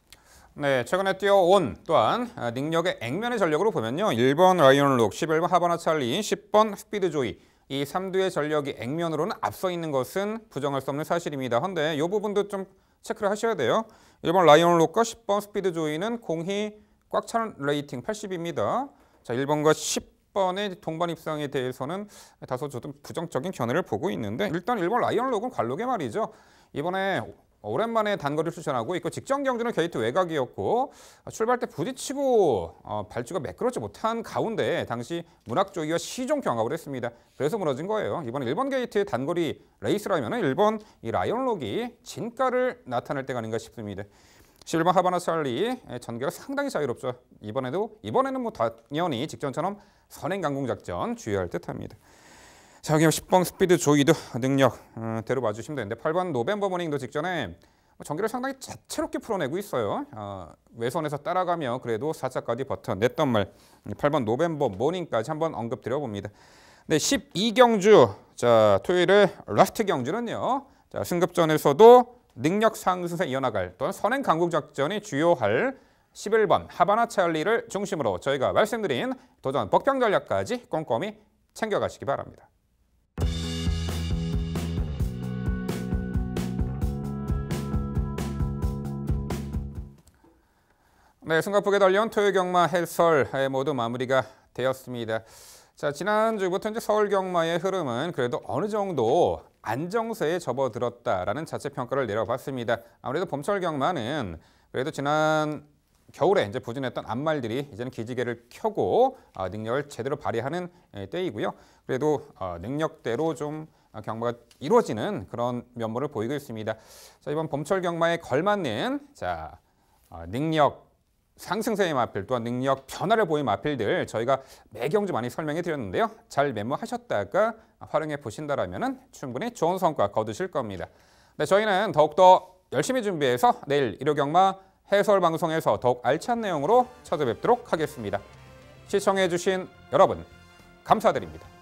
네, 최근에 뛰어온 또한 능력의 액면의 전력으로 보면요. 1번 라이언록, 11번 하바나 찰리, 10번 스피드 조이 이 3두의 전력이 액면으로는 앞서 있는 것은 부정할 수 없는 사실입니다. 그런데 이 부분도 좀 체크를 하셔야 돼요. 1번 라이언록과 10번 스피드 조이는 공히 꽉 찬 레이팅 80입니다. 자, 1번과 10번의 동반 입상에 대해서는 다소 좀 부정적인 견해를 보고 있는데 일단 1번 라이언록은 관록의 말이죠. 이번에 오랜만에 단거리를 추천하고 있고 직전 경주는 게이트 외곽이었고 출발 때 부딪히고 발주가 매끄럽지 못한 가운데 당시 문학조이와 시종 경합을 했습니다. 그래서 무너진 거예요. 이번에 1번 게이트의 단거리 레이스라면 1번 이 라이언록이 진가를 나타낼 때가 아닌가 싶습니다. 11번 하바나 찰리 전개가 상당히 자유롭죠. 이번에는 뭐 당연히 직전처럼 선행 강공 작전 주의할 듯합니다. 자, 여기 10번 스피드 조이드 능력대로 봐주시면 되는데 8번 노벤버 모닝도 직전에 전개를 상당히 자체롭게 풀어내고 있어요. 외선에서 따라가며 그래도 4차까지 버텨냈던 말 8번 노벤버 모닝까지 한번 언급드려봅니다. 네, 12경주 자 토요일에 라스트 경주는요. 자, 승급전에서도 능력 상승세 이어나갈 또한 선행 강국 작전이 주요할 11번 하바나 찰리를 중심으로 저희가 말씀드린 도전 복병 전략까지 꼼꼼히 챙겨가시기 바랍니다. 네, 승가폭에 달려온 토요 경마 해설 모두 마무리가 되었습니다. 자, 지난주부터 이제 서울 경마의 흐름은 그래도 어느 정도 안정세에 접어들었다라는 자체 평가를 내려봤습니다. 아무래도 봄철 경마는 그래도 지난 겨울에 이제 부진했던 앞말들이 이제는 기지개를 켜고 능력을 제대로 발휘하는 때이고요. 그래도 능력대로 좀 경마가 이루어지는 그런 면모를 보이고 있습니다. 자, 이번 봄철 경마에 걸맞는 능력 상승세의 마필 또한 능력 변화를 보인 마필들 저희가 매 경주 많이 설명해 드렸는데요. 잘 메모하셨다가 활용해 보신다라면 충분히 좋은 성과 거두실 겁니다. 네, 저희는 더욱더 열심히 준비해서 내일 일요 경마 해설 방송에서 더욱 알찬 내용으로 찾아뵙도록 하겠습니다. 시청해 주신 여러분 감사드립니다.